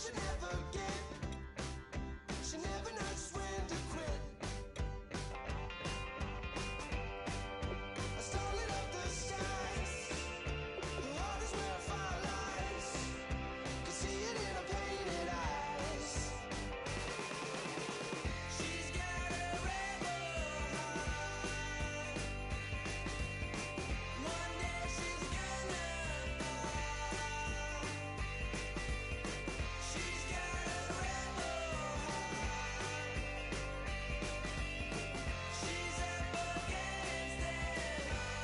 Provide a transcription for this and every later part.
she never get. She never knows when to quit. I stole it up the skies. Her heart is where fire lies. Can see it in her painted eyes. She's got a rebel heart. One day she's gonna fall. She's got a rebel heart. She's up against it all.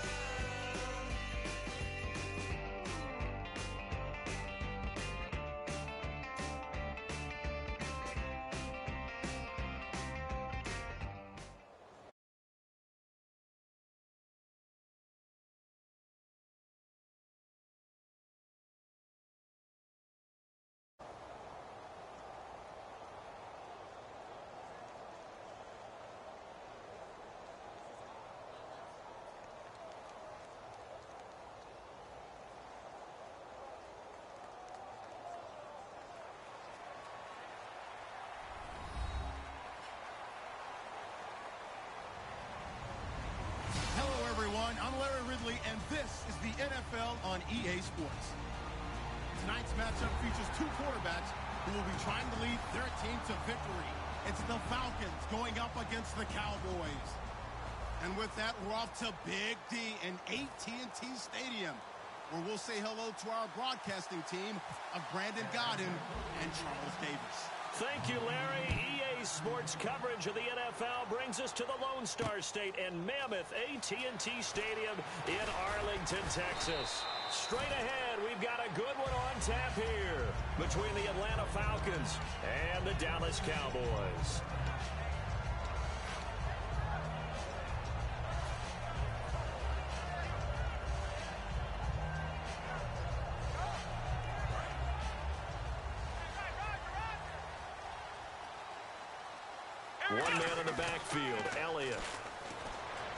Hello, everyone. I'm Larry Ridley, and this is the NFL on EA Sports. Tonight's matchup features two quarterbacks who will be trying to lead their team to victory. It's the Falcons going up against the Cowboys. And with that, we're off to Big D in AT&T Stadium, where we'll say hello to our broadcasting team of Brandon Godden and Charles Davis. Thank you, Larry. EA Sports coverage of the NFL brings us to the Lone Star State and mammoth AT&T Stadium in Arlington, Texas. Straight ahead, we've got a good one on tap here between the Atlanta Falcons and the Dallas Cowboys. One man in the backfield, Elliott.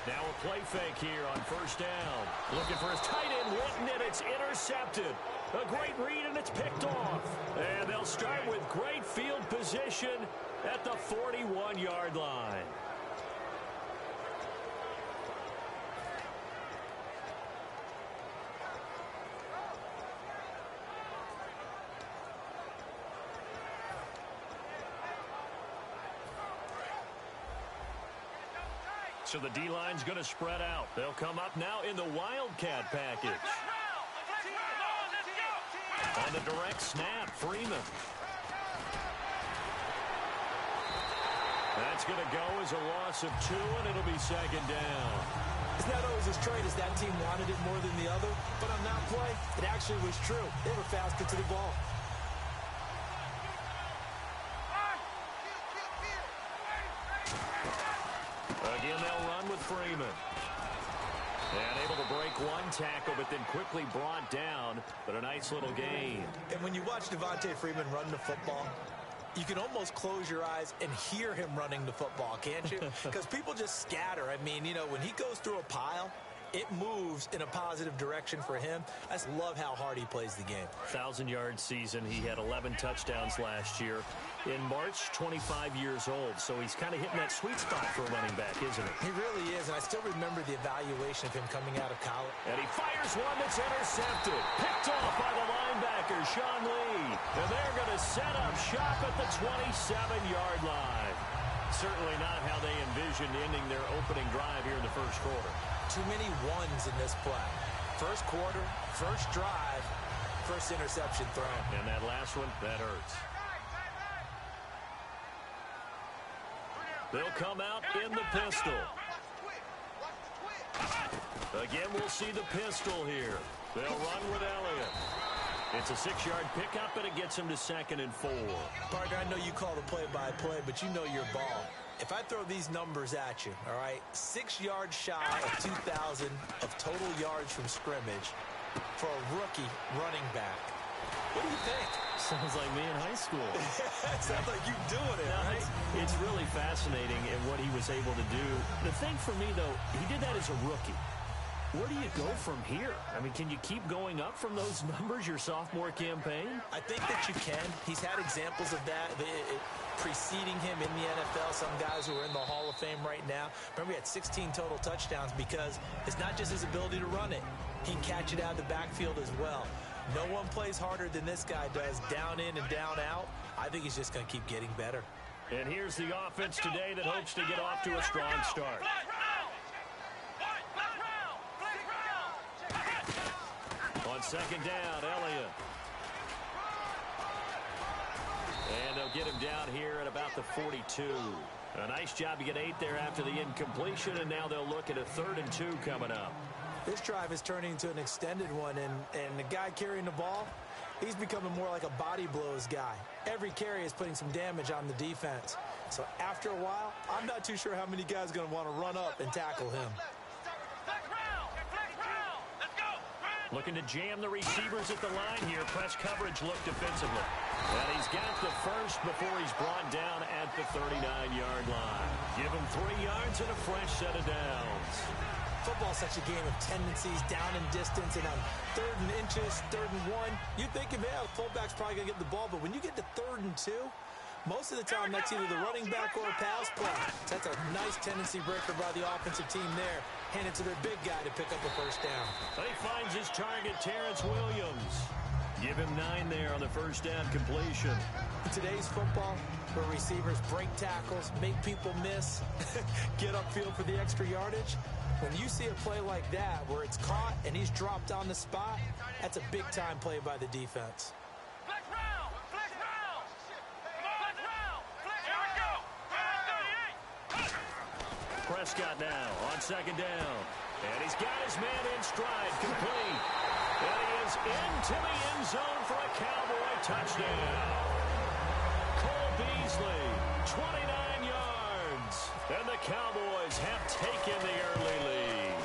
Now a play fake here on first down. Looking for his tight end, Witten, and it's intercepted. A great read, and it's picked off. And they'll start with great field position at the 41-yard line. So the D-line's going to spread out. They'll come up now in the Wildcat package. On the direct snap, Freeman. That's going to go as a loss of 2, and it'll be second down. It's not always as straight as that team wanted it more than the other, but on that play, it actually was true. They were faster to the ball. Again, they'll run with Freeman. And able to break one tackle, but then quickly brought down. But a nice little gain. And when you watch Devontae Freeman run the football, you can almost close your eyes and hear him running the football, can't you? Because people just scatter. I mean, you know, when he goes through a pile, it moves in a positive direction for him. I just love how hard he plays the game. 1,000-yard season. He had 11 touchdowns last year. In March, 25 years old. So he's kind of hitting that sweet spot for a running back, isn't he? He really is, and I still remember the evaluation of him coming out of college. And he fires one that's intercepted. Picked off by the linebacker, Sean Lee. And they're going to set up shop at the 27-yard line. Certainly not how they envisioned ending their opening drive here in the first quarter. Too many ones in this play. First quarter, first drive, first interception thrown. And that last one, that hurts. They'll come out in the pistol. Again, we'll see the pistol here. They'll run with Elliott. It's a 6-yard pickup, and it gets him to 2nd and 4. Partner, I know you call the play-by-play, but you know your ball. If I throw these numbers at you, all right, 6 yards shy of 2,000 of total yards from scrimmage for a rookie running back. What do you think? Sounds like me in high school. Sounds like you doing it, no, right? It's really fascinating in what he was able to do. The thing for me, though, he did that as a rookie. Where do you go from here? I mean, can you keep going up from those numbers your sophomore campaign? I think that you can. He's had examples of that preceding him in the NFL. Some guys who are in the Hall of Fame right now. Remember, he had 16 total touchdowns because it's not just his ability to run it. He can catch it out of the backfield as well. No one plays harder than this guy does, down in and down out. I think he's just going to keep getting better. And here's the offense today that hopes to get off to a strong start. On second down, Elliott. And they'll get him down here at about the 42. A nice job to get 8 there after the incompletion, and now they'll look at a 3rd and 2 coming up. This drive is turning into an extended one, and the guy carrying the ball, he's becoming more like a body blows guy. Every carry is putting some damage on the defense. So after a while, I'm not too sure how many guys are going to want to run up and tackle him. Looking to jam the receivers at the line here. Press coverage look defensively. And he's got the first before he's brought down at the 39-yard line. Give him 3 yards and a fresh set of downs. Football's such a game of tendencies, down and distance, and on 3rd and inches, 3rd and 1, you think, yeah, the fullback's probably going to get the ball, but when you get to 3rd and 2, most of the time that's either the running back or a pass play. So that's a nice tendency breaker by the offensive team there. Hand it to their big guy to pick up a first down. But he finds his target, Terrence Williams. Give him 9 there on the first down completion. In today's football, where receivers break tackles, make people miss, get upfield for the extra yardage, when you see a play like that where it's caught and he's dropped on the spot, that's a big-time play by the defense. Prescott now on second down. And he's got his man in stride, complete. And he is into the end zone for a Cowboy touchdown. Cole Beasley, 29 yards. And the Cowboys have taken the early lead.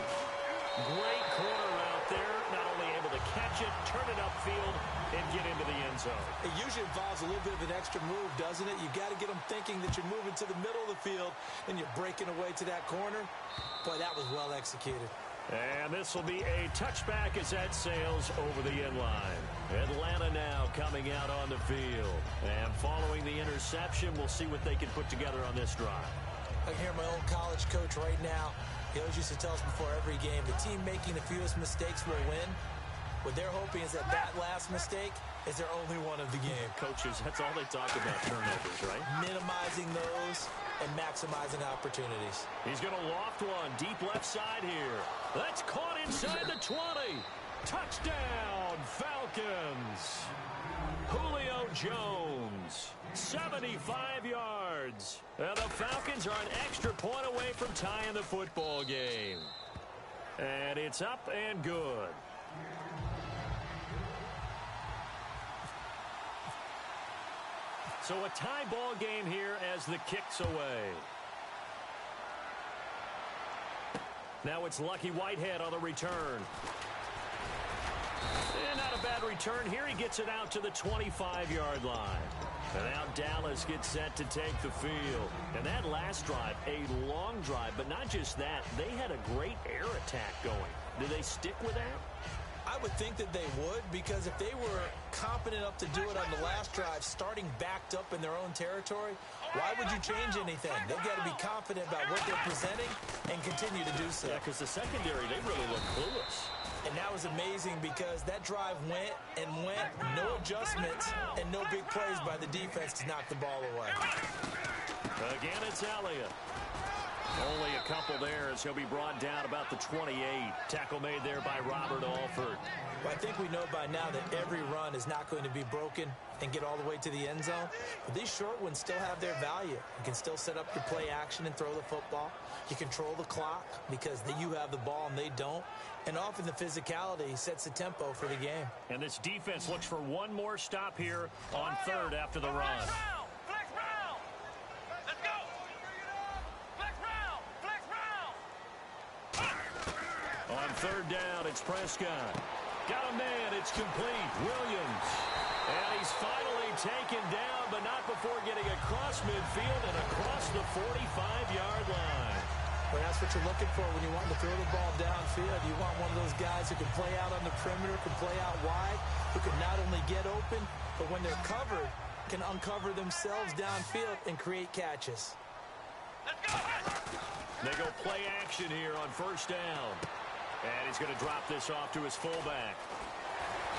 Great corner out there. Not only able to catch it, turn it upfield, and get into the end zone. It usually involves a little bit of an extra move, doesn't it? You've got to get them thinking that you're moving to the middle of the field and you're breaking away to that corner. Boy, that was well executed. And this will be a touchback as that sails over the end line. Atlanta now coming out on the field. And following the interception, we'll see what they can put together on this drive. I can hear my old college coach right now. He always used to tell us before every game, the team making the fewest mistakes will win. What they're hoping is that last mistake is their only one of the game. Coaches, that's all they talk about, turnovers, right? Minimizing those and maximizing opportunities. He's going to loft one deep left side here. That's caught inside the 20. Touchdown, Falcons. Julio Jones, 75 yards. And the Falcons are an extra point away from tying the football game. And it's up and good. So a tie ball game here as the kick's away. Now it's Lucky Whitehead on the return. And not a bad return here. He gets it out to the 25-yard line. And now Dallas gets set to take the field. And that last drive, a long drive, but not just that. They had a great air attack going. Do they stick with that? I would think that they would, because if they were competent enough to do it on the last drive, starting backed up in their own territory, why would you change anything? They've got to be confident about what they're presenting and continue to do so. Yeah, because the secondary, they really look clueless. And that was amazing because that drive went and went, no adjustments, and no big plays by the defense to knock the ball away. Again, it's Elliott. Only a couple there as he'll be brought down about the 28. Tackle made there by Robert Alford. Well, I think we know by now that every run is not going to be broken and get all the way to the end zone. But these short ones still have their value. You can still set up your play action and throw the football. You control the clock because you have the ball and they don't. And often the physicality sets the tempo for the game. And this defense looks for one more stop here on third after the run. On third down, it's Prescott. Got a man, it's complete. Williams. And he's finally taken down, but not before getting across midfield and across the 45-yard line. Well, that's what you're looking for when you want to throw the ball downfield. You want one of those guys who can play out on the perimeter, can play out wide, who can not only get open, but when they're covered, can uncover themselves downfield and create catches. They go play action here on first down. And he's going to drop this off to his fullback.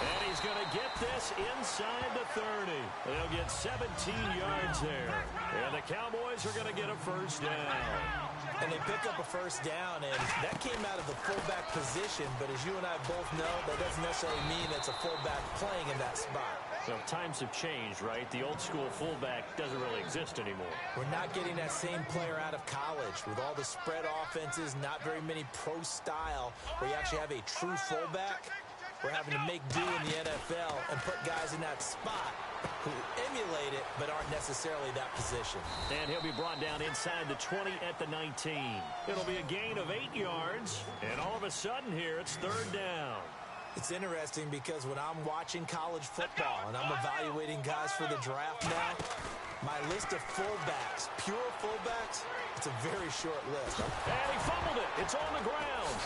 And he's going to get this inside the 30. They'll get 17 yards there. And the Cowboys are going to get a first down. And they pick up a first down, and that came out of the fullback position. But as you and I both know, that doesn't necessarily mean it's a fullback playing in that spot. So times have changed, right? The old school fullback doesn't really exist anymore. We're not getting that same player out of college with all the spread offenses, not very many pro style where you actually have a true fullback. We're having to make do in the NFL and put guys in that spot who emulate it but aren't necessarily that position. And he'll be brought down inside the 20 at the 19. It'll be a gain of 8 yards. And all of a sudden here, it's third down. It's interesting because when I'm watching college football and I'm evaluating guys for the draft now, my list of fullbacks, pure fullbacks, it's a very short list. And he fumbled it. It's on the ground.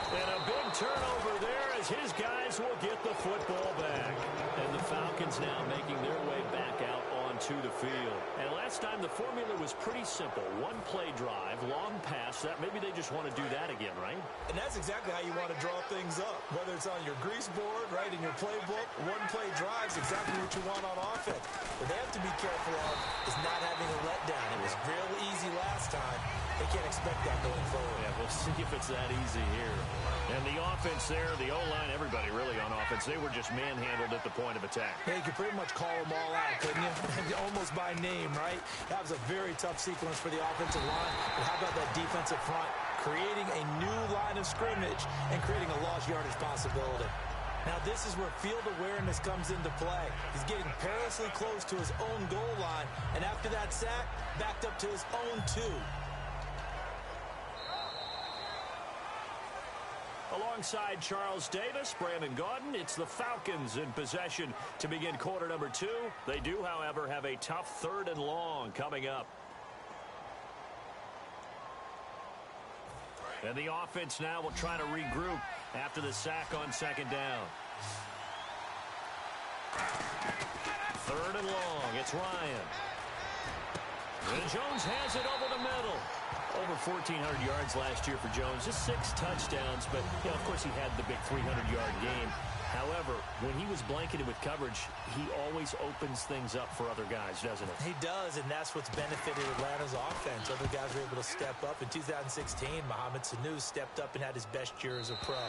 And a big turnover there as his guys will get the football back. And the Falcons now making their way back out onto the field. And last time the formula was pretty simple. One play drive, long pass. That maybe they just want to do that again, right? And that's exactly how you want to draw things up. Whether it's on your grease board, right, in your playbook, one play drive is exactly what you want on offense. What they have to be careful of is not having a letdown. It was real easy last time. They can't expect that going forward. Yeah, we'll see if it's that easy here. And the offense there, the O-line, everybody really on offense, they were just manhandled at the point of attack. Yeah, you could pretty much call them all out, couldn't you? Almost by name, right? That was a very tough sequence for the offensive line. But how about that defensive front? Creating a new line of scrimmage and creating a lost yardage possibility. Now, this is where field awareness comes into play. He's getting perilously close to his own goal line. And after that sack, backed up to his own 2. Alongside Charles Davis, Brandon Gaudin, it's the Falcons in possession to begin quarter number 2. They do, however, have a tough 3rd and long coming up. And the offense now will try to regroup after the sack on second down. 3rd and long, it's Ryan. And Jones has it over the middle. Over 1,400 yards last year for Jones. Just 6 touchdowns, but, you know, of course, he had the big 300-yard game. However, when he was blanketed with coverage, he always opens things up for other guys, doesn't he? He does, and that's what's benefited Atlanta's offense. Other guys were able to step up. In 2016, Mohamed Sanu stepped up and had his best year as a pro.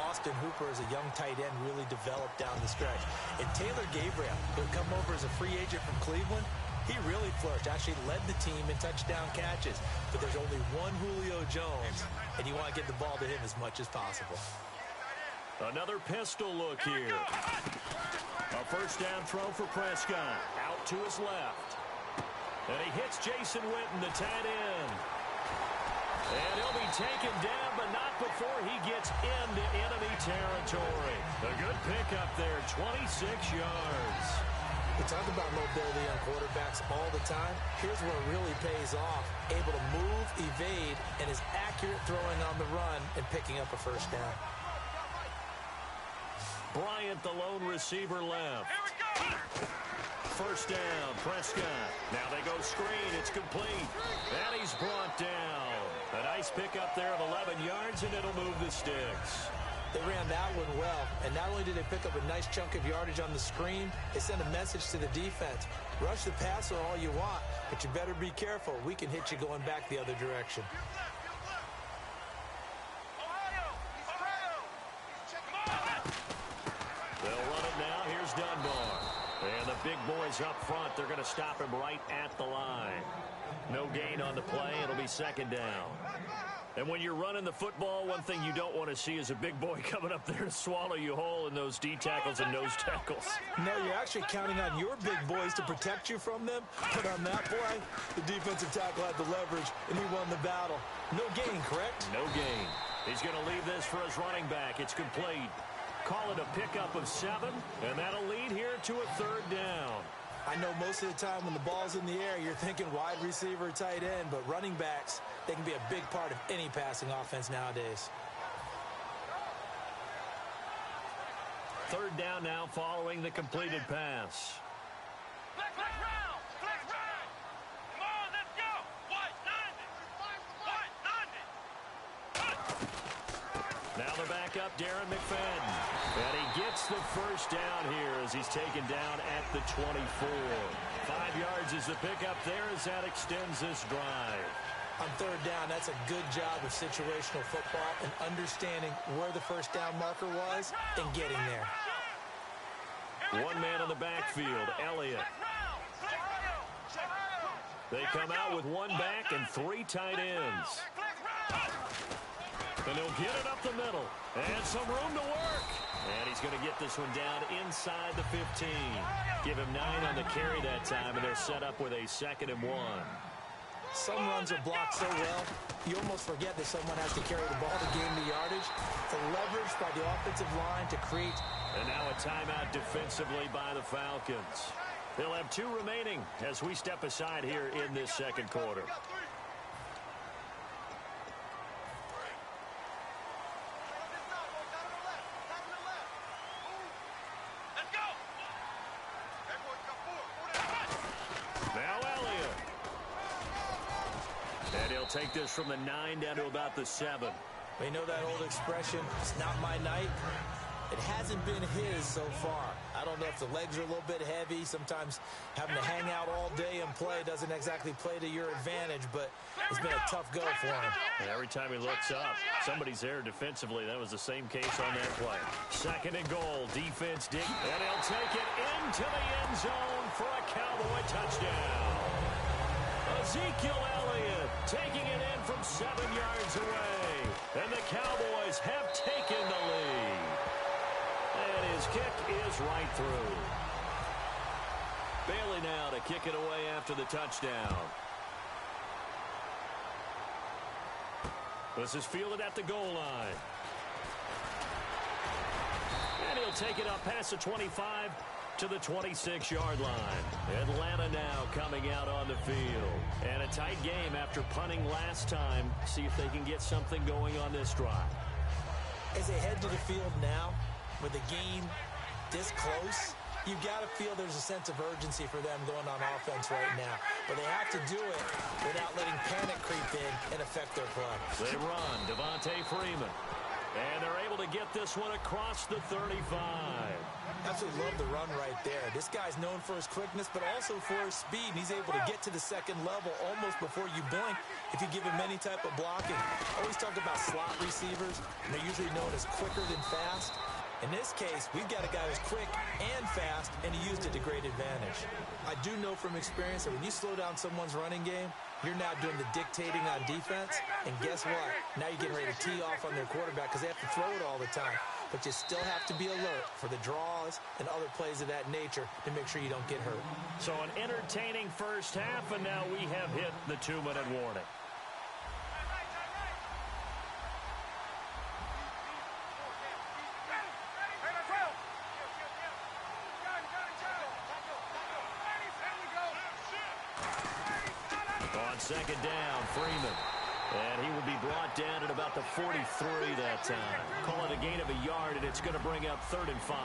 Austin Hooper, as a young tight end, really developed down the stretch. And Taylor Gabriel, who had come over as a free agent from Cleveland, he really flourished, actually led the team in touchdown catches. But there's only one Julio Jones, and you want to get the ball to him as much as possible. Another pistol look here. A first down throw for Prescott. Out to his left. And he hits Jason Witten, the tight end. And he'll be taken down, but not before he gets into enemy territory. A good pickup there, 26 yards. We talk about mobility on quarterbacks all the time. Here's where it really pays off. Able to move, evade, and is accurate throwing on the run and picking up a first down. Bryant, the lone receiver, left. First down, Prescott. Now they go screen. It's complete. And he's brought down. A nice pickup there of 11 yards, and it'll move the sticks. They ran that one well, and not only did they pick up a nice chunk of yardage on the screen, they sent a message to the defense. Rush the passer all you want, but you better be careful. We can hit you going back the other direction. They'll run it now. Here's Dunbar. And the big boys up front, they're going to stop him right at the line. No gain on the play. It'll be second down. And when you're running the football, one thing you don't want to see is a big boy coming up there to swallow you whole in those D tackles and nose tackles. No, you're actually counting on your big boys to protect you from them. But on that play, the defensive tackle had the leverage, and he won the battle. No gain, correct? No gain. He's going to leave this for his running back. It's complete. Call it a pickup of 7, and that'll lead here to a third down. I know most of the time when the ball's in the air, you're thinking wide receiver, tight end, but running backs, they can be a big part of any passing offense nowadays. Third down now following the completed pass. Now the backup, Darren McFadden. And he gets the first down here as he's taken down at the 24. 5 yards is the pickup there as that extends this drive. On third down, that's a good job of situational football and understanding where the first down marker was and getting there. One man in the backfield, Elliott. They come out with one back and 3 tight ends. And he'll get it up the middle. And some room to work. And he's going to get this one down inside the 15. Give him 9 on the carry that time, and they're set up with a 2nd and 1. Some runs are blocked so well, you almost forget that someone has to carry the ball to gain the yardage. The leverage by the offensive line to create. And now a timeout defensively by the Falcons. They'll have 2 remaining as we step aside here in this second quarter. Take this from the 9 down to about the 7. We know that old expression, it's not my night. It hasn't been his so far. I don't know if the legs are a little bit heavy. Sometimes having to hang out all day and play doesn't exactly play to your advantage, but it's been a tough go for him. And every time he looks up, somebody's there defensively. That was the same case on that play. 2nd and goal, defense dig, and he'll take it into the end zone for a Cowboy touchdown. Ezekiel Elliott taking it in from 7 yards away. And the Cowboys have taken the lead. And his kick is right through. Bailey now to kick it away after the touchdown. This is fielded at the goal line. And he'll take it up past the 25 to the 26-yard line. Atlanta now coming out on the field. And a tight game after punting last time. See if they can get something going on this drive. As they head to the field now, with the game this close, you've got to feel there's a sense of urgency for them going on offense right now. But they have to do it without letting panic creep in and affect their play. They run, Devontae Freeman. And they're able to get this one across the 35. Absolutely love the run right there. This guy's known for his quickness, but also for his speed. And he's able to get to the second level almost before you blink if you give him any type of blocking. Always talk about slot receivers, and they're usually known as quicker than fast. In this case, we've got a guy who's quick and fast, and he used it to great advantage. I do know from experience that when you slow down someone's running game, you're now doing the dictating on defense, and guess what? Now you're getting ready to tee off on their quarterback because they have to throw it all the time. But you still have to be alert for the draws and other plays of that nature to make sure you don't get hurt. So an entertaining first half, and now we have hit the 2-minute warning. On 2nd down, Freeman. And he will be brought down at about the 43 that time. Call it a gain of a yard, and it's going to bring up 3rd and 5.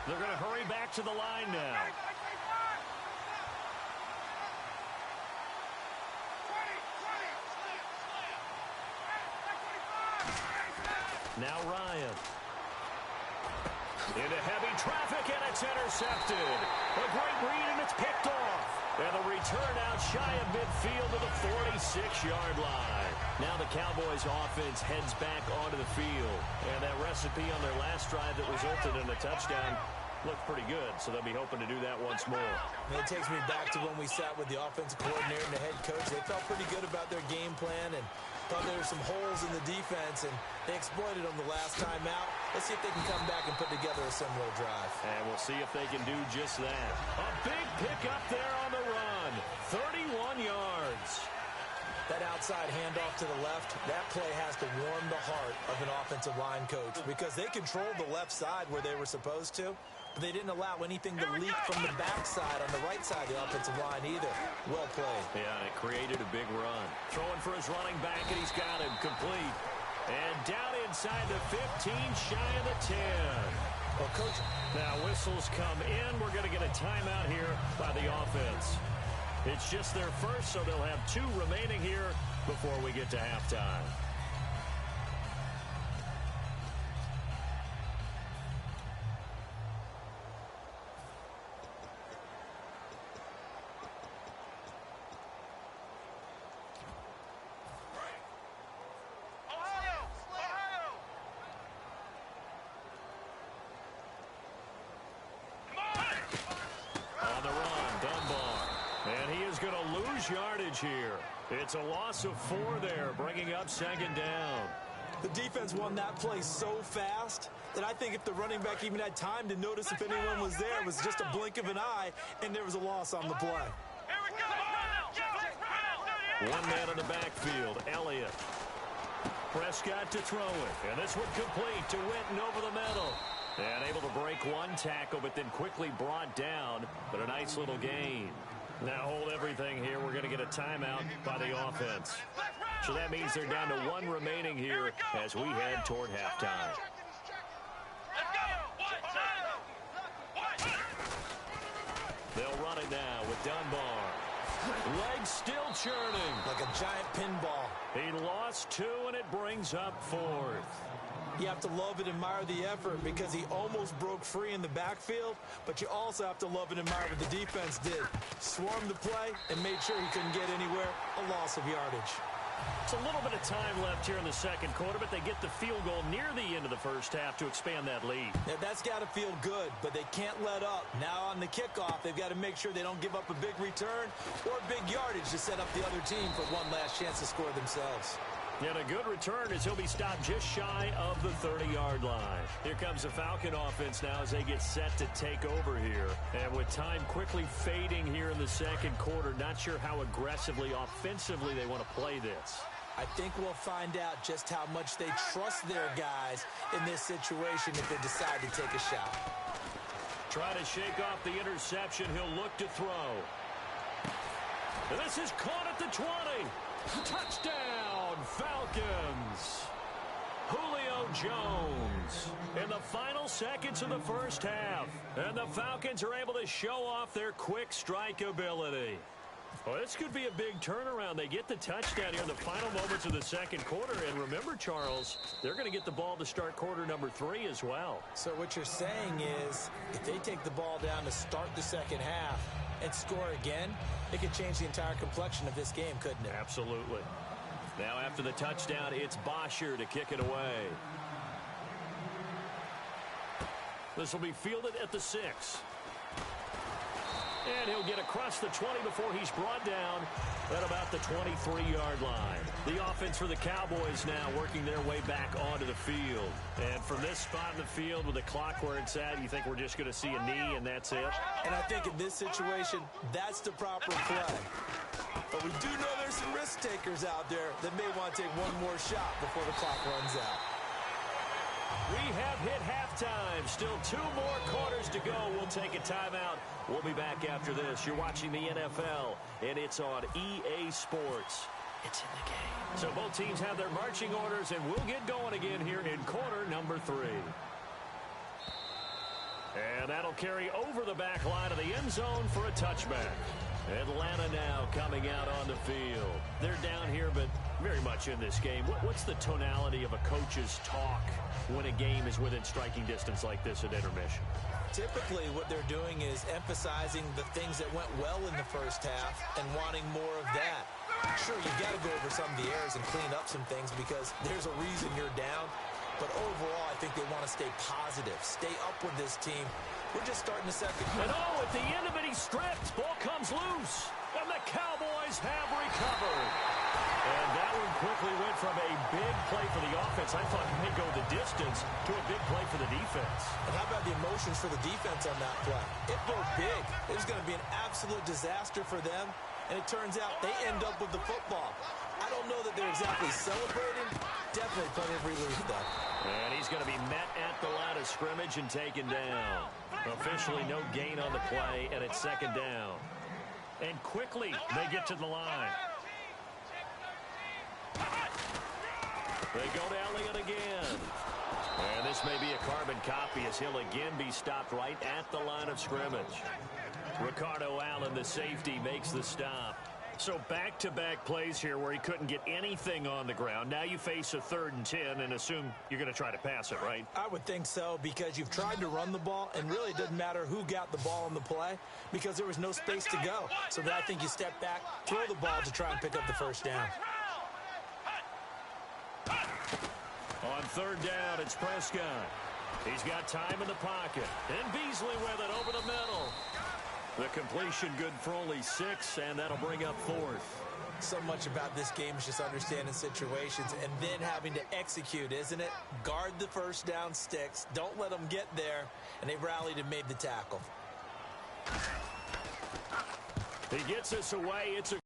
They're going to hurry back to the line now. Now Ryan. Into heavy traffic, and it's intercepted. A great read, and it's picked off. And the return out shy of midfield to the 46-yard line. Now the Cowboys offense heads back onto the field. And that recipe on their last drive that resulted in a touchdown looked pretty good, so they'll be hoping to do that once more. And it takes me back to when we sat with the offensive coordinator and the head coach. They felt pretty good about their game plan and thought there were some holes in the defense, and they exploited them the last time out. Let's see if they can come back and put together a similar drive. And we'll see if they can do just that. A big pickup there on the run. 31 yards. That outside handoff to the left, that play has to warm the heart of an offensive line coach because they controlled the left side where they were supposed to. but they didn't allow anything to leak from the backside on the right side of the offensive line either. Well played. Yeah, and it created a big run. Throwing for his running back, and he's got him complete. And down inside the 15, shy of the 10. Well, Coach, now whistles come in. We're going to get a timeout here by the offense. It's just their first, so they'll have 2 remaining here before we get to halftime. Yardage here. It's a loss of 4 there, bringing up second down. The defense won that play so fast that I think if the running back even had time to notice if anyone was there, it was just a blink of an eye, and there was a loss on the play. One man in the backfield, Elliott. Prescott to throw it, and this one complete to Witten over the middle. And able to break one tackle, but then quickly brought down, but a nice little gain. Now hold everything here. We're going to get a timeout by the offense. So that means they're down to 1 remaining here as we head toward halftime. They'll run it now with Dunbar. Legs still churning. Like a giant pinball. He lost 2, and it brings up 4th. You have to love and admire the effort because he almost broke free in the backfield, but you also have to love and admire what the defense did. Swarmed the play and made sure he couldn't get anywhere. A loss of yardage. It's a little bit of time left here in the second quarter, but they get the field goal near the end of the first half to expand that lead. Now, that's got to feel good, but they can't let up. Now on the kickoff, they've got to make sure they don't give up a big return or big yardage to set up the other team for one last chance to score themselves. And a good return as he'll be stopped just shy of the 30-yard line. Here comes the Falcon offense now as they get set to take over here. And with time quickly fading here in the second quarter, not sure how aggressively, offensively they want to play this. I think we'll find out just how much they trust their guys in this situation if they decide to take a shot. Try to shake off the interception. He'll look to throw. And this is caught at the 20. Touchdown, Falcons. Julio Jones in the final seconds of the first half. And the Falcons are able to show off their quick strike ability. Well, this could be a big turnaround. They get the touchdown here in the final moments of the second quarter. And remember, Charles, they're going to get the ball to start quarter number 3 as well. So what you're saying is if they take the ball down to start the second half and score again, it could change the entire complexion of this game, couldn't it? Absolutely. Now after the touchdown, it's Bosher to kick it away. This will be fielded at the 6. And he'll get across the 20 before he's brought down at about the 23-yard line. The offense for the Cowboys now working their way back onto the field. And from this spot in the field with the clock where it's at, you think we're just going to see a knee and that's it? And I think in this situation, that's the proper play. But we do know there's some risk takers out there that may want to take one more shot before the clock runs out. We have hit halftime. Still 2 more quarters to go. We'll take a timeout. We'll be back after this. You're watching the NFL, and it's on EA Sports. It's in the game. So both teams have their marching orders, and we'll get going again here in quarter number 3. And that'll carry over the back line of the end zone for a touchback. Atlanta now coming out on the field. They're down here, but very much in this game. What's the tonality of a coach's talk when a game is within striking distance like this at intermission? Typically, what they're doing is emphasizing the things that went well in the first half and wanting more of that. Sure, you've got to go over some of the errors and clean up some things because there's a reason you're down. But overall, I think they want to stay positive, stay up with this team. We're just starting the second. And at the end of it, he stripped. Ball comes loose. And the Cowboys have recovered. And that one quickly went from a big play for the offense, I thought it may go the distance, to a big play for the defense. And how about the emotions for the defense on that play? It broke big. It was going to be an absolute disaster for them. And it turns out they end up with the football. I don't know that they're exactly celebrating. Definitely plenty of relief, though. And he's going to be met at the line of scrimmage and taken down. Officially no gain on the play, and it's second down. And quickly they get to the line. They go to Elliott again. And this may be a carbon copy as he'll again be stopped right at the line of scrimmage. Ricardo Allen, the safety, makes the stop. So back-to-back plays here where he couldn't get anything on the ground. Now you face a 3rd and 10 and assume you're going to try to pass it, right? I would think so, because you've tried to run the ball, and really it doesn't matter who got the ball on the play because there was no space to go. So then I think you step back, throw the ball to try and pick up the first down. On 3rd down, it's Prescott. He's got time in the pocket. And Beasley with it over the middle. The completion good for only 6, and that'll bring up 4th. So much about this game is just understanding situations and then having to execute, isn't it? Guard the first down sticks. Don't let them get there. And they rallied and made the tackle. He gets us away. It's a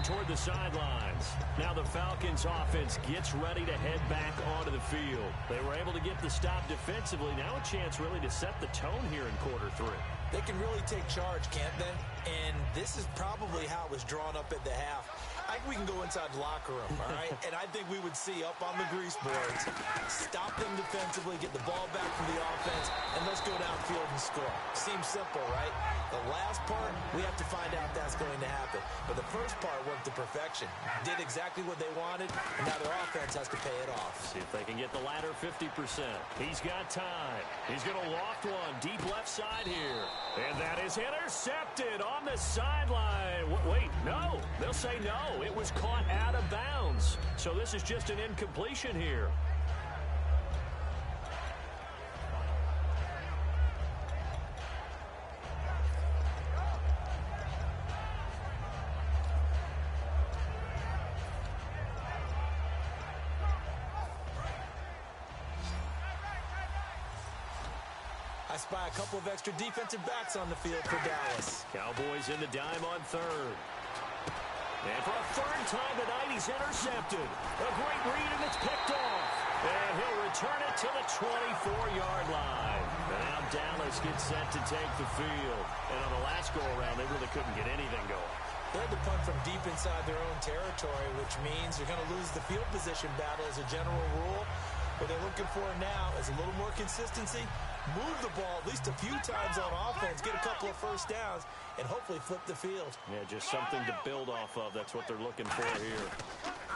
toward the sidelines. Now the Falcons offense gets ready to head back onto the field. They were able to get the stop defensively. Now a chance really to set the tone here in quarter 3. They can really take charge, can't they? And this is probably how it was drawn up at the half. I think we can go inside the locker room, all right? And I think we would see up on the grease boards, stop them defensively, get the ball back from the offense, and let's go downfield and score. Seems simple, right? The last part, we have to find out that's going to happen. But the first part worked to perfection. Did exactly what they wanted, and now their offense has to pay it off. See if they can get the latter 50%. He's got time. He's going to loft one deep left side here. And that is intercepted on the sideline. Wait, no. They'll say no. It was caught out of bounds. So this is just an incompletion here. I spy a couple of extra defensive backs on the field for Dallas. Cowboys in the dime on 3rd. And for a 3rd time tonight, he's intercepted. A great read, and it's picked off. And he'll return it to the 24-yard line. And now Dallas gets set to take the field. And on the last go-around, they really couldn't get anything going. They had to punt from deep inside their own territory, which means you're going to lose the field position battle as a general rule. What they're looking for now is a little more consistency, move the ball at least a few times on offense, get a couple of first downs, and hopefully flip the field. Yeah, just something to build off of. That's what they're looking for here.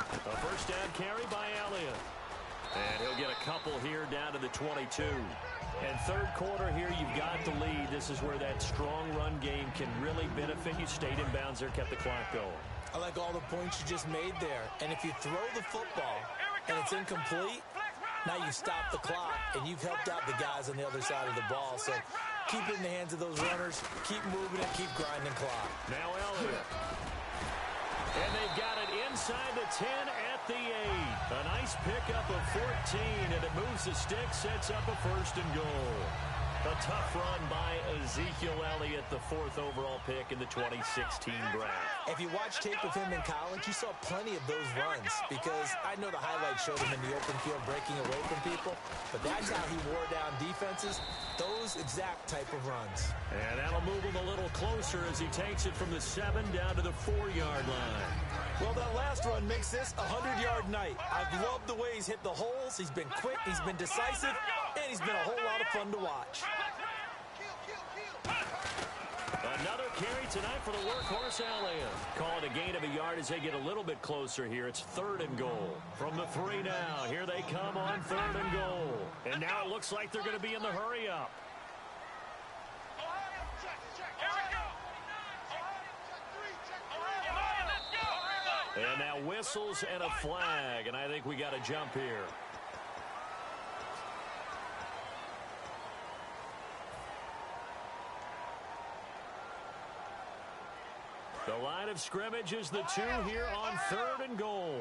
A first down carry by Elliott. And he'll get a couple here down to the 22. And 3rd quarter here, you've got the lead. This is where that strong run game can really benefit you. Stayed in bounds there, kept the clock going. I like all the points you just made there. And if you throw the football and it's incomplete, now you stop the clock, and you've helped out the guys on the other side of the ball. So keep it in the hands of those runners, keep moving it, keep grinding clock. Now Elliott. And they've got it inside the 10 at the 8. A nice pickup of 14, and it moves the stick, sets up a 1st and goal. A tough run by Ezekiel Elliott, the 4th overall pick in the 2016 draft. If you watch tape of him in college, you saw plenty of those runs because I know the highlights showed him in the open field breaking away from people, but that's how he wore down defenses, those exact type of runs. And that'll move him a little closer as he takes it from the 7 down to the 4-yard line. Well, that last run makes this a 100-yard night. I've loved the way he's hit the holes. He's been quick, he's been decisive, and he's been a whole lot of fun to watch. Another carry tonight for the workhorse Elliott. Call it a gain of a yard as they get a little bit closer here. It's 3rd and goal. From the 3 now. Here they come on 3rd and goal. And now it looks like they're going to be in the hurry up. And now whistles and a flag. And I think we got a jump here. The line of scrimmage is the 2 here on 3rd and goal.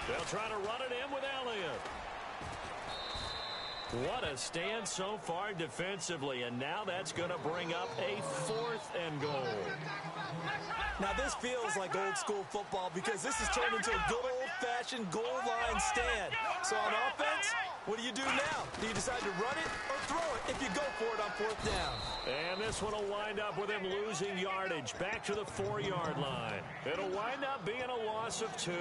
They'll try to run it in with Elliott. What a stand so far defensively, and now that's going to bring up a 4th and goal. Now this feels like old school football because this has turned into a good old-fashioned goal line stand. So on offense, what do you do now? Do you decide to run it or throw it if you go for it on 4th down? And this one will wind up with him losing yardage back to the 4-yard line. It'll wind up being a loss of 2.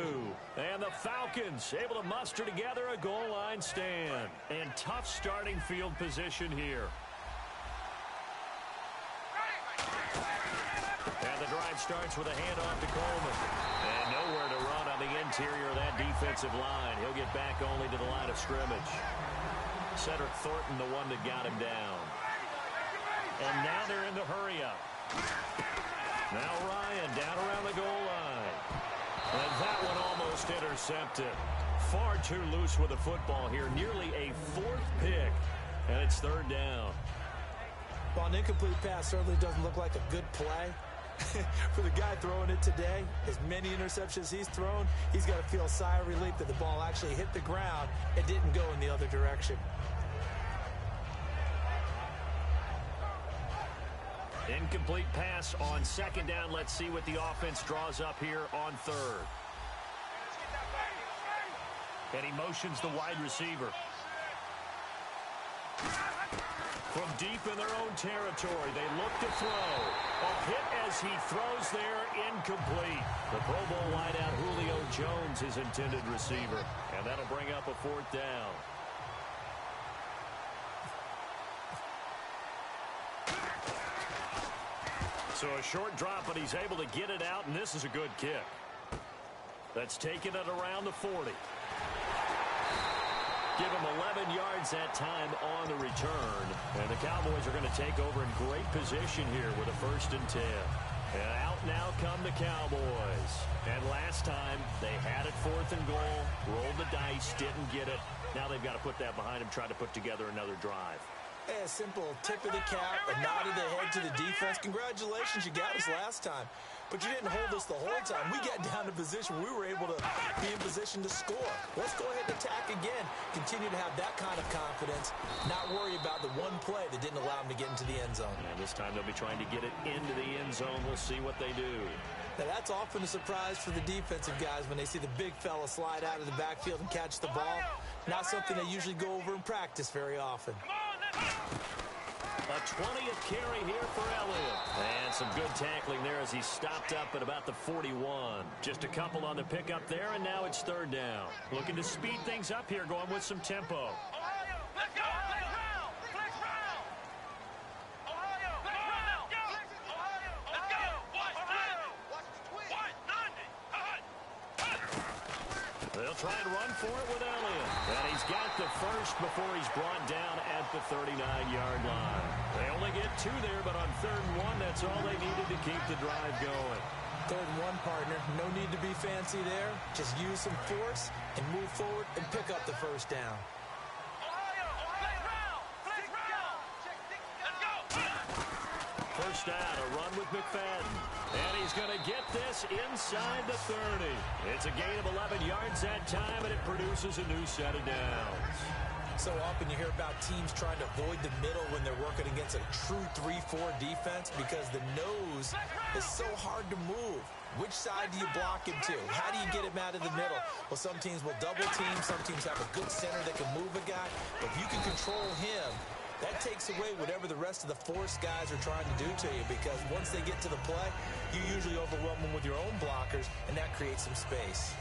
And the Falcons able to muster together a goal line stand. And tough starting field position here. And the drive starts with a handoff to Coleman. And nowhere to run on the interior of that defensive line. He'll get back only to the line of scrimmage. Cedric Thornton, the one that got him down. And now they're in the hurry up. Now Ryan down around the goal line. And that one almost intercepted. Far too loose with the football here. Nearly a 4th pick. And it's 3rd down. Well, an incomplete pass certainly doesn't look like a good play. For the guy throwing it today, as many interceptions he's thrown, he's got to feel a sigh of relief that the ball actually hit the ground and didn't go in the other direction. Incomplete pass on 2nd down. Let's see what the offense draws up here on 3rd. And he motions the wide receiver. From deep in their own territory, they look to throw. A hit as he throws there, incomplete. The Pro Bowl wideout Julio Jones, his intended receiver. And that'll bring up a 4th down. So a short drop, but he's able to get it out, and this is a good kick. That's taken it around the 40. Give him 11 yards that time on the return. And the Cowboys are going to take over in great position here with a 1st and 10. And out now come the Cowboys. And last time, they had it 4th and goal, rolled the dice, didn't get it. Now they've got to put that behind them, try to put together another drive. A simple tip of the cap, a nod of the head to the defense. Congratulations, you got us last time. But you didn't hold us the whole time. We got down to position where we were able to be in position to score. Let's go ahead and attack again. Continue to have that kind of confidence. Not worry about the one play that didn't allow them to get into the end zone. And this time they'll be trying to get it into the end zone. We'll see what they do. Now that's often a surprise for the defensive guys when they see the big fella slide out of the backfield and catch the ball. Not something they usually go over in practice very often. A 20th carry here for Elliott. And some good tackling there as he stopped up at about the 41. Just a couple on the pickup there, and now it's 3rd down. Looking to speed things up here, going with some tempo. They'll try and run for it with Elliott. And he's got the 1st before he's brought down at the 39-yard line. They only get 2 there, but on 3rd and 1, that's all they needed to keep the drive going. 3rd and 1, partner. No need to be fancy there. Just use some force and move forward and pick up the 1st down. First down, a run with McFadden. And he's going to get this inside the 30. It's a gain of 11 yards that time, and it produces a new set of downs. So often you hear about teams trying to avoid the middle when they're working against a true 3-4 defense because the nose is so hard to move. Which side do you block him to? How do you get him out of the middle? Well, some teams will double team. Some teams have a good center that can move a guy. But if you can control him, that takes away whatever the rest of the force guys are trying to do to you, because once they get to the play, you usually overwhelm them with your own blockers, and that creates some space.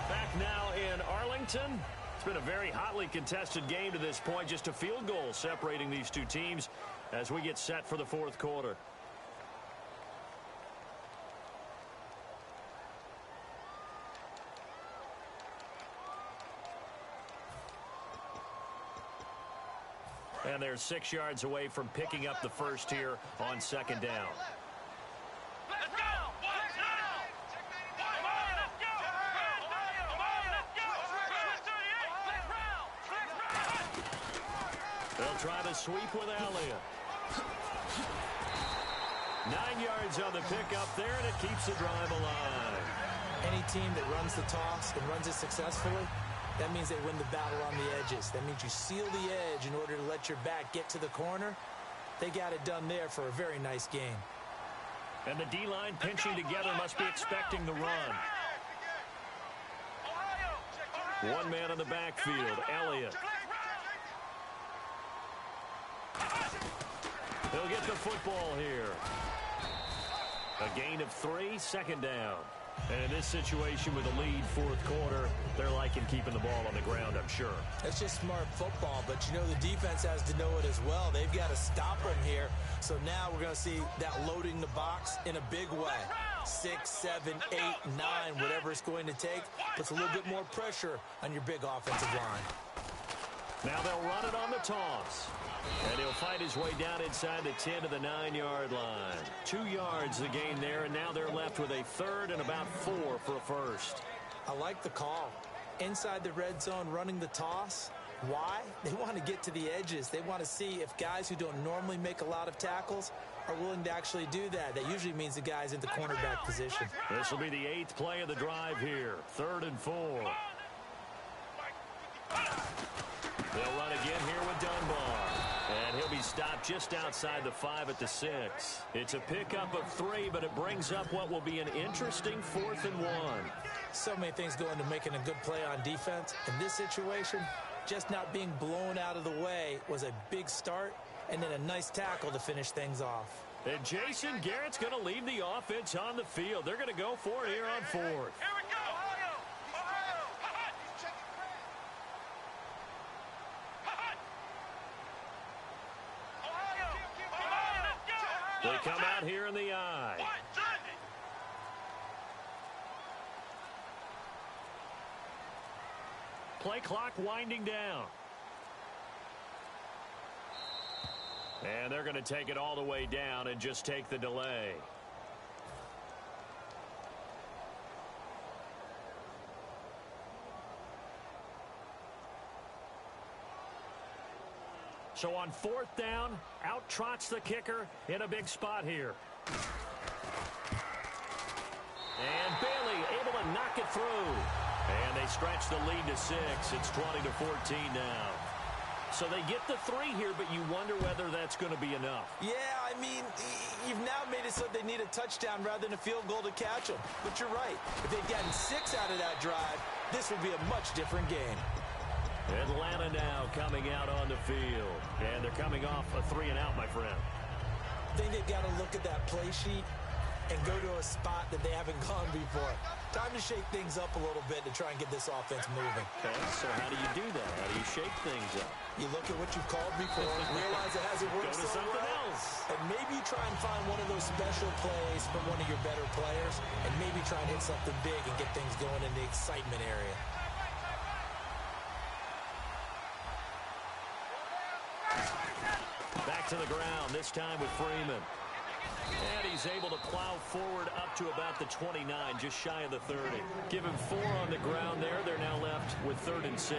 Back now in Arlington. It's been a very hotly contested game to this point. Just a field goal separating these two teams as we get set for the 4th quarter. And they're 6 yards away from picking up the 1st here on 2nd down. They'll try to sweep with Elliott. 9 yards on the pickup there, and it keeps the drive alive. Any team that runs the toss and runs it successfully, that means they win the battle on the edges. That means you seal the edge in order to let your back get to the corner. They got it done there for a very nice game. And the D-line pinching together must be expecting the run. One man in the backfield, Elliott. He'll get the football here. A gain of 3, second down. And in this situation with a lead fourth quarter, they're liking keeping the ball on the ground, I'm sure. It's just smart football, but you know the defense has to know it as well. They've got to stop them here. So now we're going to see that loading the box in a big way. 6, 7, 8, 9, whatever it's going to take, puts a little bit more pressure on your big offensive line. Now they'll run it on the toss. And he'll fight his way down inside the 10 to the 9-yard line. 2 yards the gain there, and now they're left with a third and about 4 for a first. I like the call. Inside the red zone running the toss. Why? They want to get to the edges. They want to see if guys who don't normally make a lot of tackles are willing to actually do that. That usually means the guy's in the cornerback position. This will be the 8th play of the drive here. 3rd and 4. They'll run again here with Dunbar. And he'll be stopped just outside the 5 at the 6. It's a pickup of 3, but it brings up what will be an interesting 4th and 1. So many things go into making a good play on defense. In this situation, just not being blown out of the way was a big start, and then a nice tackle to finish things off. And Jason Garrett's going to leave the offense on the field. They're going to go for it here on 4th. Here we go. They come out here in the eye. Play clock winding down. And they're going to take it all the way down and just take the delay. So on 4th down, out trots the kicker in a big spot here. And Bailey able to knock it through. And they stretch the lead to 6. It's 20-14 now. So they get the 3 here, but you wonder whether that's going to be enough. Yeah, I mean, you've now made it so they need a touchdown rather than a field goal to catch them. But you're right. If they'd gotten 6 out of that drive, this would be a much different game. Atlanta now coming out on the field. And they're coming off a 3-and-out, my friend. I think they've got to look at that play sheet and go to a spot that they haven't gone before. Time to shake things up a little bit to try and get this offense moving. Okay, so how do you do that? How do you shake things up? You look at what you've called before, realize it hasn't worked Go to so something well, else. and maybe you try and find one of those special plays from one of your better players, and maybe try and hit something big and get things going in the excitement area. Back to the ground, this time with Freeman. And he's able to plow forward up to about the 29, just shy of the 30. Give him 4 on the ground there. They're now left with 3rd and 6.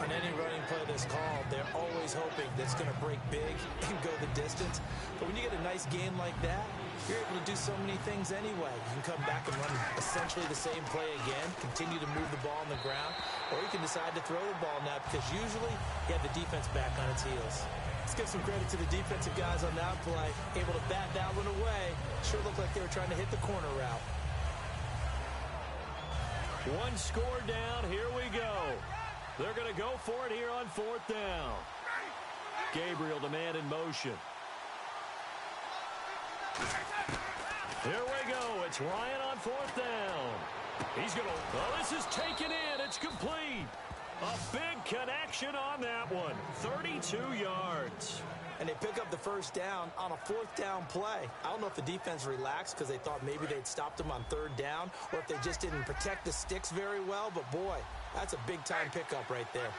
On any running play that's called, they're always hoping that it's going to break big and go the distance. But when you get a nice gain like that, you're able to do so many things anyway. You can come back and run essentially the same play again, continue to move the ball on the ground, or you can decide to throw the ball now because usually you have the defense back on its heels. Let's give some credit to the defensive guys on that play. Able to bat that one away. Sure looked like they were trying to hit the corner route. 1 score down. Here we go. They're going to go for it here on 4th down. Gabriel, the man in motion. Here we go. It's Ryan on 4th down. He's going to... Oh, this is taken in. It's complete. A big connection on that one. 32 yards. And they pick up the first down on a 4th down play. I don't know if the defense relaxed because they thought maybe they'd stopped them on 3rd down or if they just didn't protect the sticks very well. But, boy, that's a big-time pickup right there.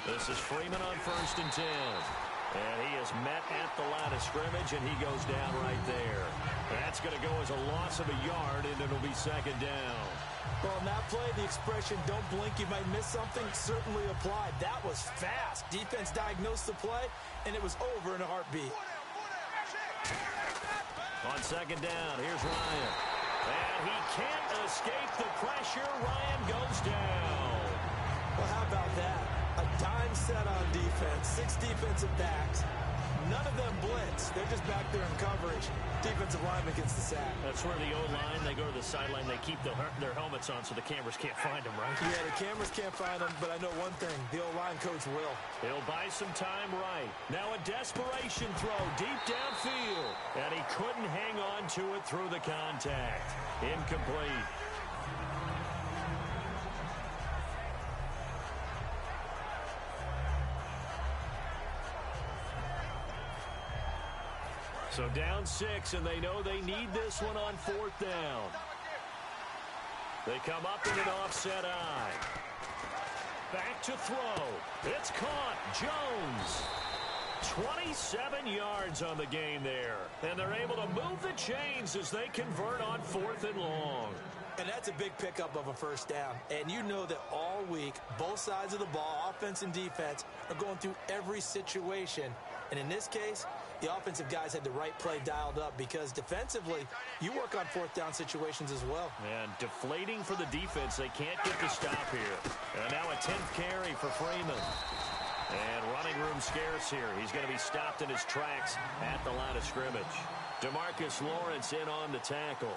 This is Freeman on 1st and 10. And he is met at the line of scrimmage, and he goes down right there. That's going to go as a loss of a yard, and it'll be 2nd down. Well, in that play, the expression, don't blink, you might miss something, certainly applied. That was fast. Defense diagnosed the play, and it was over in a heartbeat. On second down, here's Ryan. And he can't escape the pressure. Ryan goes down. Well, how about that? A dime set on defense, 6 defensive backs. None of them blitz. They're just back there in coverage. Defensive lineman gets the sack. That's where the O-line, they go to the sideline, they keep their helmets on so the cameras can't find them, right? Yeah, the cameras can't find them, but I know one thing. The O-line coach will. He'll buy some time right. Now a desperation throw deep downfield. And he couldn't hang on to it through the contact. Incomplete. So down 6, and they know they need this one on 4th down. They come up in an offset eye. Back to throw. It's caught. Jones. 27 yards on the gain there. And they're able to move the chains as they convert on 4th and long. And that's a big pickup of a first down. And you know that all week, both sides of the ball, offense and defense, are going through every situation. And in this case, the offensive guys had the right play dialed up because defensively, you work on 4th down situations as well. And deflating for the defense. They can't get the stop here. And now a 10th carry for Freeman. And running room scarce here. He's going to be stopped in his tracks at the line of scrimmage. DeMarcus Lawrence in on the tackle.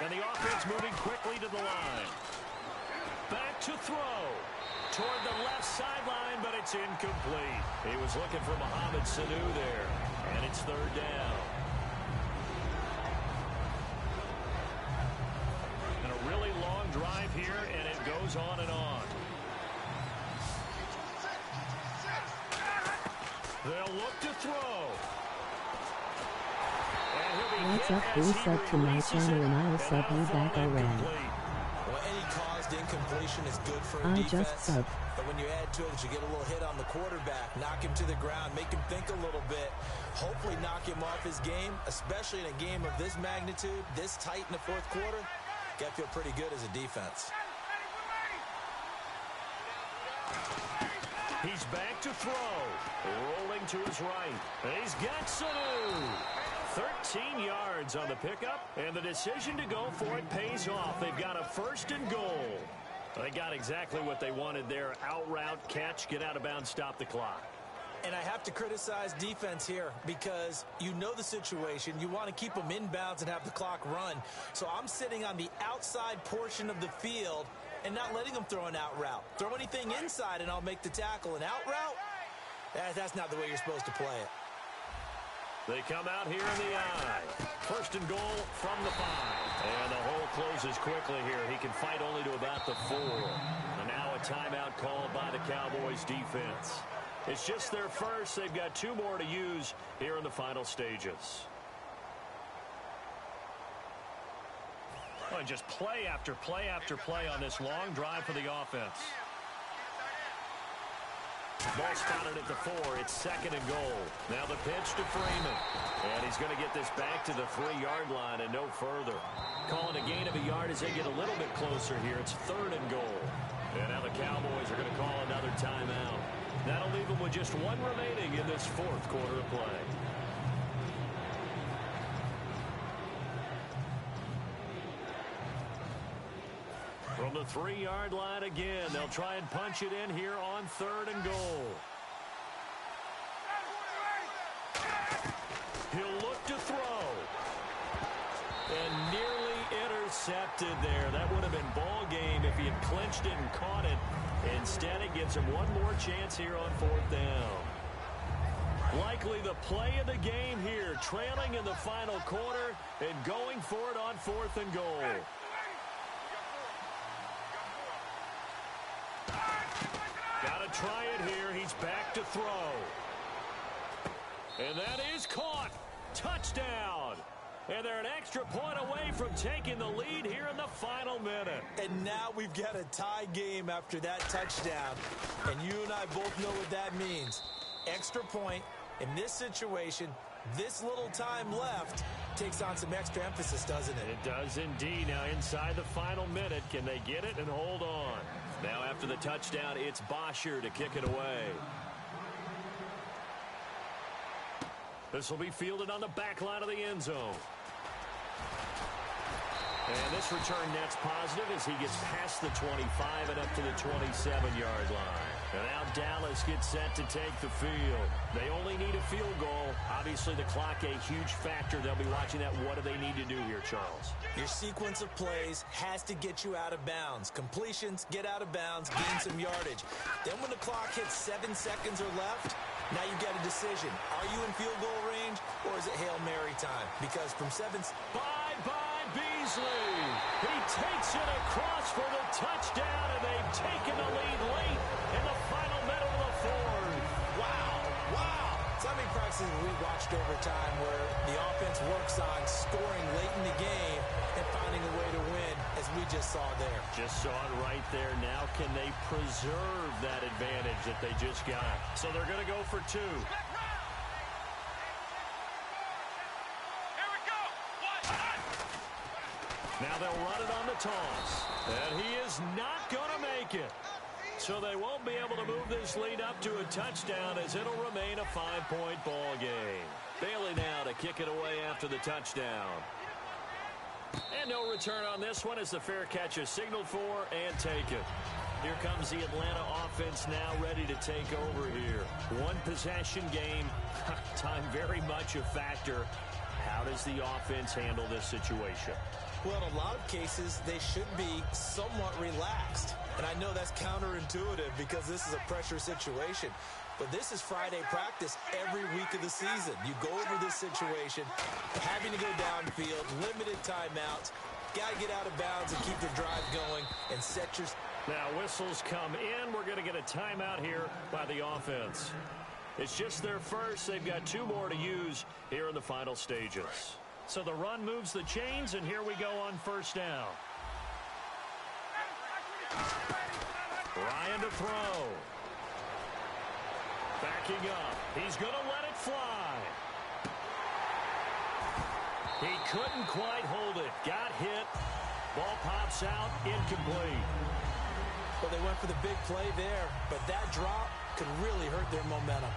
And the offense moving quickly to the line. Back to throw. Toward the left sideline, but it's incomplete. He was looking for Mohamed Sanu there. And it's 3rd down. And a really long drive here, and it goes on and on. They'll look to throw. What's up, who sub to my channel and I'll sub you back already. Well, any caused incompletion is good for a I defense. just subbed. But when you add to it, you get a little hit on the quarterback, knock him to the ground, make him think a little bit, hopefully knock him off his game, especially in a game of this magnitude, this tight in the 4th quarter. Got to feel pretty good as a defense. He's back to throw. Rolling to his right. And he's got Sanu. 13 yards on the pickup, and the decision to go for it pays off. They've got a 1st and goal. They got exactly what they wanted there. Out route, catch, get out of bounds, stop the clock. And I have to criticize defense here because you know the situation. You want to keep them inbounds and have the clock run. So I'm sitting on the outside portion of the field and not letting them throw an out route. Throw anything inside and I'll make the tackle. An out route? That's not the way you're supposed to play it. They come out here in the eye. 1st and goal from the 5. And the hole closes quickly here. He can fight only to about the 4. And now a timeout called by the Cowboys defense. It's just their first. They've got 2 more to use here in the final stages. Well, just play after play after play on this long drive for the offense. Ball spotted at the 4. It's 2nd and goal. Now the pitch to Freeman. And he's going to get this back to the 3-yard line and no further. Calling a gain of a yard as they get a little bit closer here. It's 3rd and goal. And now the Cowboys are going to call another timeout. That'll leave them with just 1 remaining in this 4th quarter of play. From the 3-yard line again, they'll try and punch it in here on 3rd and goal. He'll look to throw. And nearly intercepted there. That would have been ball game if he had clinched it and caught it. Instead, it gives him 1 more chance here on 4th down. Likely the play of the game here, trailing in the final quarter and going for it on 4th and goal. Got to try it here. He's back to throw. And that is caught. Touchdown. And they're an extra point away from taking the lead here in the final minute. And now we've got a tie game after that touchdown. And you and I both know what that means. Extra point in this situation, this little time left, takes on some extra emphasis, doesn't it? It does indeed. Now inside the final minute, can they get it and hold on? Now after the touchdown, it's Bosher to kick it away. This will be fielded on the back line of the end zone. And this return net's positive as he gets past the 25 and up to the 27-yard line. And now Dallas gets set to take the field. They only need a field goal. Obviously, the clock a huge factor. They'll be watching that. What do they need to do here, Charles? Your sequence of plays has to get you out of bounds. Completions, get out of bounds, gain some yardage. Then when the clock hits 7 seconds or left, now you've got a decision. Are you in field goal range or is it Hail Mary time? Because from 7... Bye-bye, Beasley. He takes it across for the touchdown, and they've taken the lead late in the final minute of the fourth. Wow. So many practices we watched over time where the offense works on scoring late in the game and finding a way to win, as we just saw there. Just saw it right there. Now can they preserve that advantage that they just got? So they're going to go for two. Now they'll run it on the toss. And he is not going to make it. So they won't be able to move this lead up to a touchdown as it'll remain a 5-point ball game. Bailey now to kick it away after the touchdown. And no return on this one as the fair catch is signaled for and taken. Here comes the Atlanta offense now ready to take over here. One possession game. Time very much a factor. How does the offense handle this situation? Well, in a lot of cases, they should be somewhat relaxed. And I know that's counterintuitive because this is a pressure situation. But this is Friday practice every week of the season. You go over this situation, having to go downfield, limited timeouts, got to get out of bounds and keep the drive going and set your... Now whistles come in. We're going to get a timeout here by the offense. It's just their first. They've got 2 more to use here in the final stages. So the run moves the chains, and here we go on first down. Ryan to throw. Backing up. He's going to let it fly. He couldn't quite hold it. Got hit. Ball pops out. Incomplete. Well, they went for the big play there, but that drop could really hurt their momentum.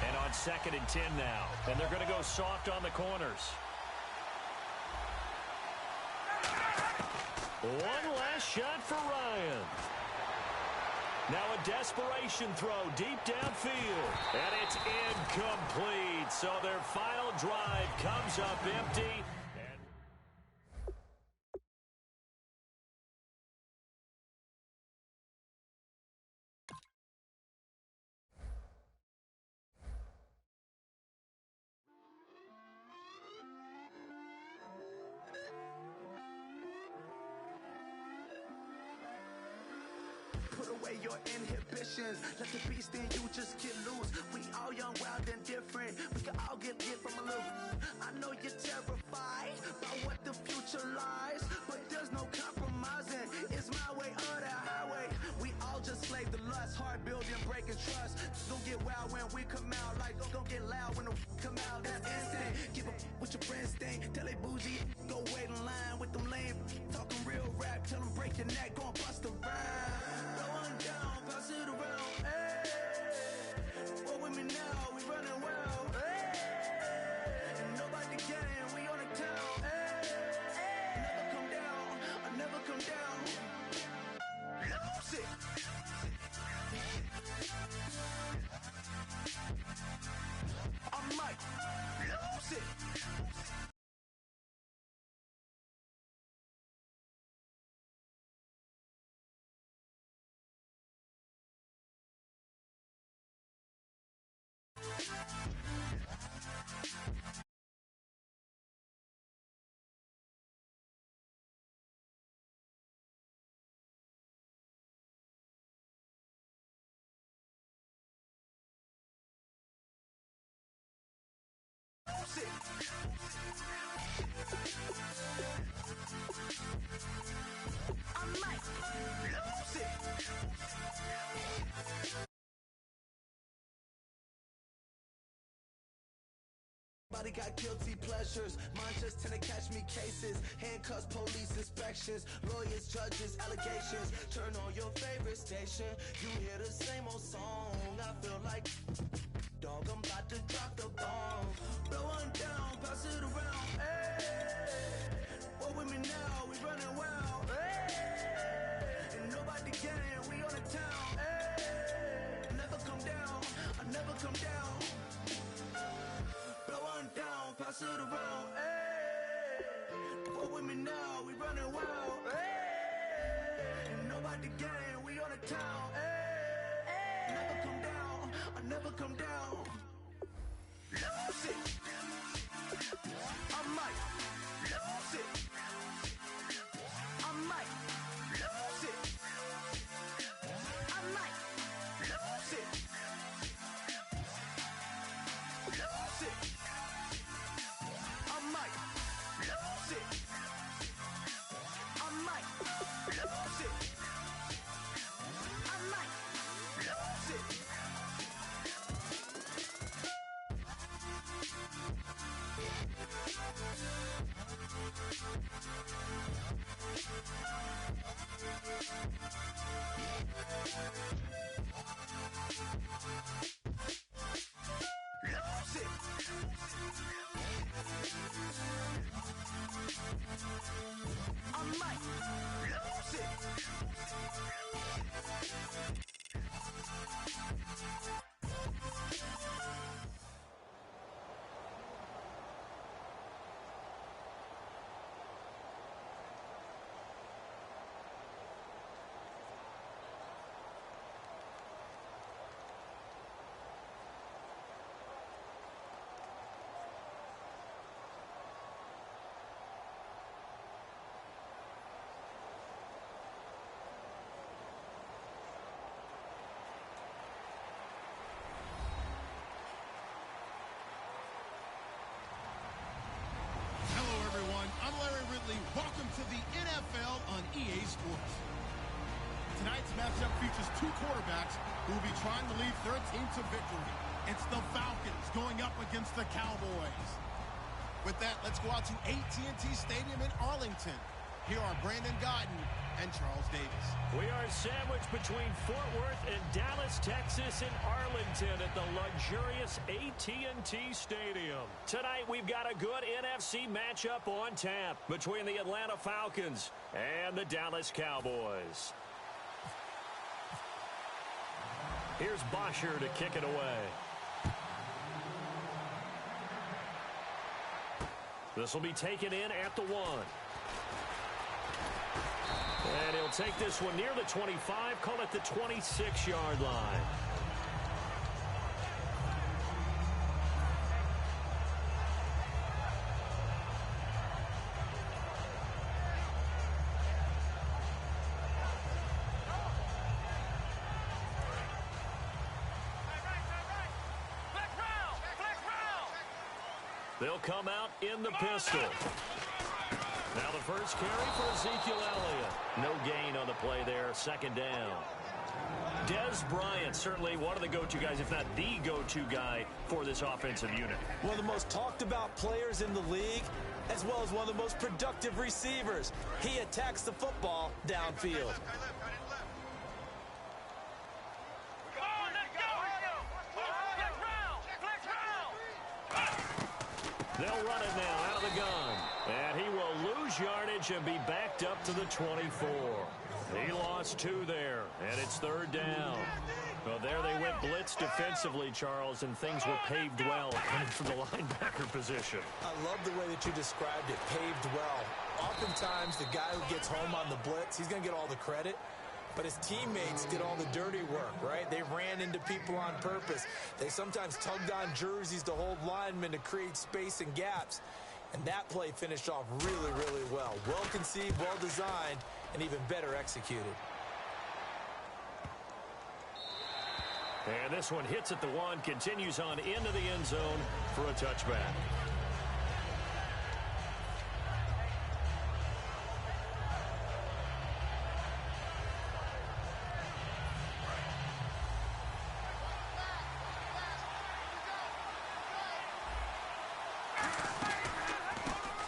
And on 2nd and 10 now. And they're going to go soft on the corners. One last shot for Ryan. Now a desperation throw deep downfield. And it's incomplete. So their final drive comes up empty. Put away your inhibitions. Let the beast in you just get loose. We all young, wild, and different. We can all get lit from a little. I know you're terrified by what the future lies, but there's no compromising. It's my way or the highway. We all just slave to lust, hard building, breaking trust. Don't get wild when we come out. Like don't get loud when the come out. That's instant. Give up what your friends think. Tell they bougie. Go wait in line with them lame. Talking real rap. Tell them break your neck. Go and bust a rhyme. Down, pass it around, hey. Roll with me now, we running well, hey. And nobody can, we on the town, hey. Never come down, I never come down. Lose it. I'm Mike, lose it. I might lose it. Body got guilty pleasures. Mine just tend to catch me cases. Handcuffs, police inspections, lawyers, judges, allegations. Turn on your favorite station. You hear the same old song. I feel like the round, ayy. Fuck with me now, we running wild, ayy. And nobody gang, we on the town, ayy. Never come down, I never come down. Lose it. I might lose it. I might lose it. I might lose it. Lose it. I might lose it. I might lose it. I might lose it. Lose it. I might lose it. I'm Larry Ridley. Welcome to the NFL on EA Sports. Tonight's matchup features two quarterbacks who will be trying to lead their team to victory. It's the Falcons going up against the Cowboys. With that, let's go out to AT&T Stadium in Arlington. Here are Brandon Guyton and Charles Davis. We are sandwiched between Fort Worth and Dallas, Texas, in Arlington at the luxurious AT&T Stadium. Tonight, we've got a good NFC matchup on tap between the Atlanta Falcons and the Dallas Cowboys. Here's Bosher to kick it away. This will be taken in at the 1. And he'll take this one near the 25, call it the 26-yard line. They'll come out in the pistol. Now the first carry for Ezekiel Elliott. No gain on the play there, second down. Dez Bryant, certainly one of the go-to guys, if not the go-to guy for this offensive unit. One of the most talked about players in the league, as well as one of the most productive receivers. He attacks the football downfield. They'll run it now out of the gun. And he will lose yardage and be backed up to the 24. He lost 2 there, and it's third down. Well, there they went blitz defensively, Charles, and things were paved well coming from the linebacker position. I love the way that you described it, paved well. Oftentimes, the guy who gets home on the blitz, he's going to get all the credit. But his teammates did all the dirty work, right? They ran into people on purpose. They sometimes tugged on jerseys to hold linemen to create space and gaps. And that play finished off really, really well. Well conceived, well designed, and even better executed. And this one hits at the 1, continues on into the end zone for a touchback.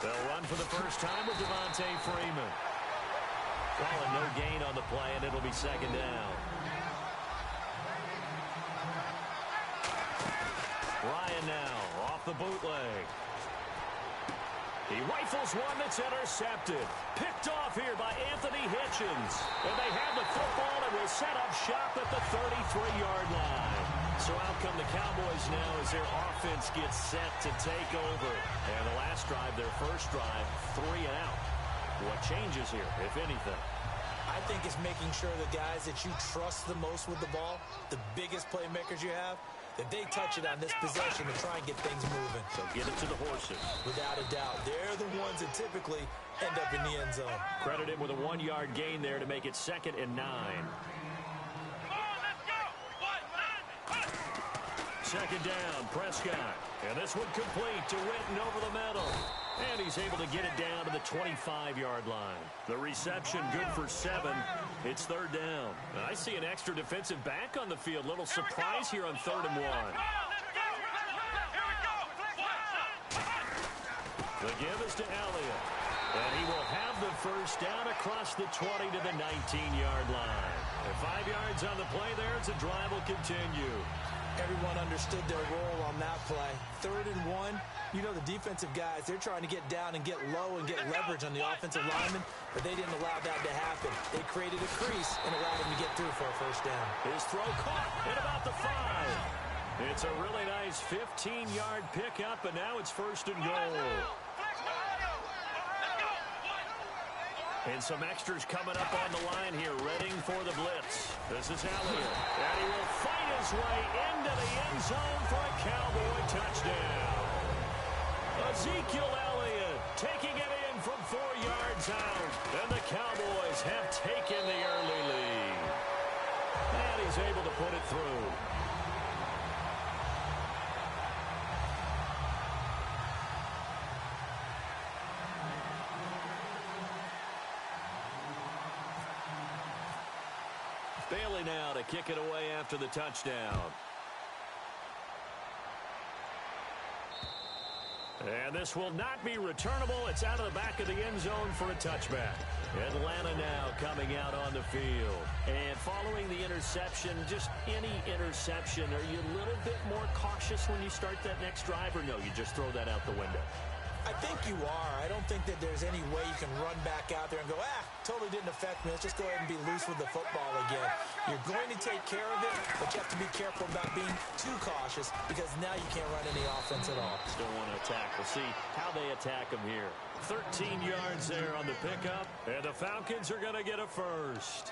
They'll run for the first time with Devontae Freeman. Calling no gain on the play, and it'll be second down. Ryan now off the bootleg. He rifles one that's intercepted. Picked off here by Anthony Hitchens. And they have the football and will set up shop at the 33-yard line. So out come the Cowboys now as their offense gets set to take over. And the last drive, their first drive, 3 and out. What changes here, if anything? I think it's making sure the guys that you trust the most with the ball, the biggest playmakers you have, that they touch it on this possession to try and get things moving. So get it to the horses. Without a doubt. They're the ones that typically end up in the end zone. Credit him with a 1-yard gain there to make it 2nd and 9. Second down, Prescott. And this one complete to Witten over the middle. And he's able to get it down to the 25-yard line. The reception good for 7. It's 3rd down. I see an extra defensive back on the field. Little surprise here on 3rd and 1. The give is to Elliott. And he will have the first down across the 20 to the 19-yard line. And 5 yards on the play there as the drive will continue. Everyone understood their role on that play. 3rd and 1. You know, the defensive guys, they're trying to get down and get low and get leverage on the offensive lineman, but they didn't allow that to happen. They created a crease and allowed him to get through for a first down. His throw caught at about the 5. It's a really nice 15-yard pickup, and now it's 1st and goal. And some extras coming up on the line here, readying for the blitz. This is Elliott, and he will fight his way into the end zone for a Cowboy touchdown. Ezekiel Elliott taking it in from 4 yards out, and the Cowboys have taken the early lead. And he's able to put it through. Bailey now to kick it away after the touchdown. And this will not be returnable. It's out of the back of the end zone for a touchback. Atlanta now coming out on the field. And following the interception, just any interception, are you a little bit more cautious when you start that next drive, or no, you just throw that out the window? I think you are. I don't think that there's any way you can run back out there and go, totally didn't affect me. Let's just go ahead and be loose with the football again. You're going to take care of it, but you have to be careful about being too cautious because now you can't run any offense at all. Still want to attack. We'll see how they attack them here. 13 yards there on the pickup, and the Falcons are going to get a first.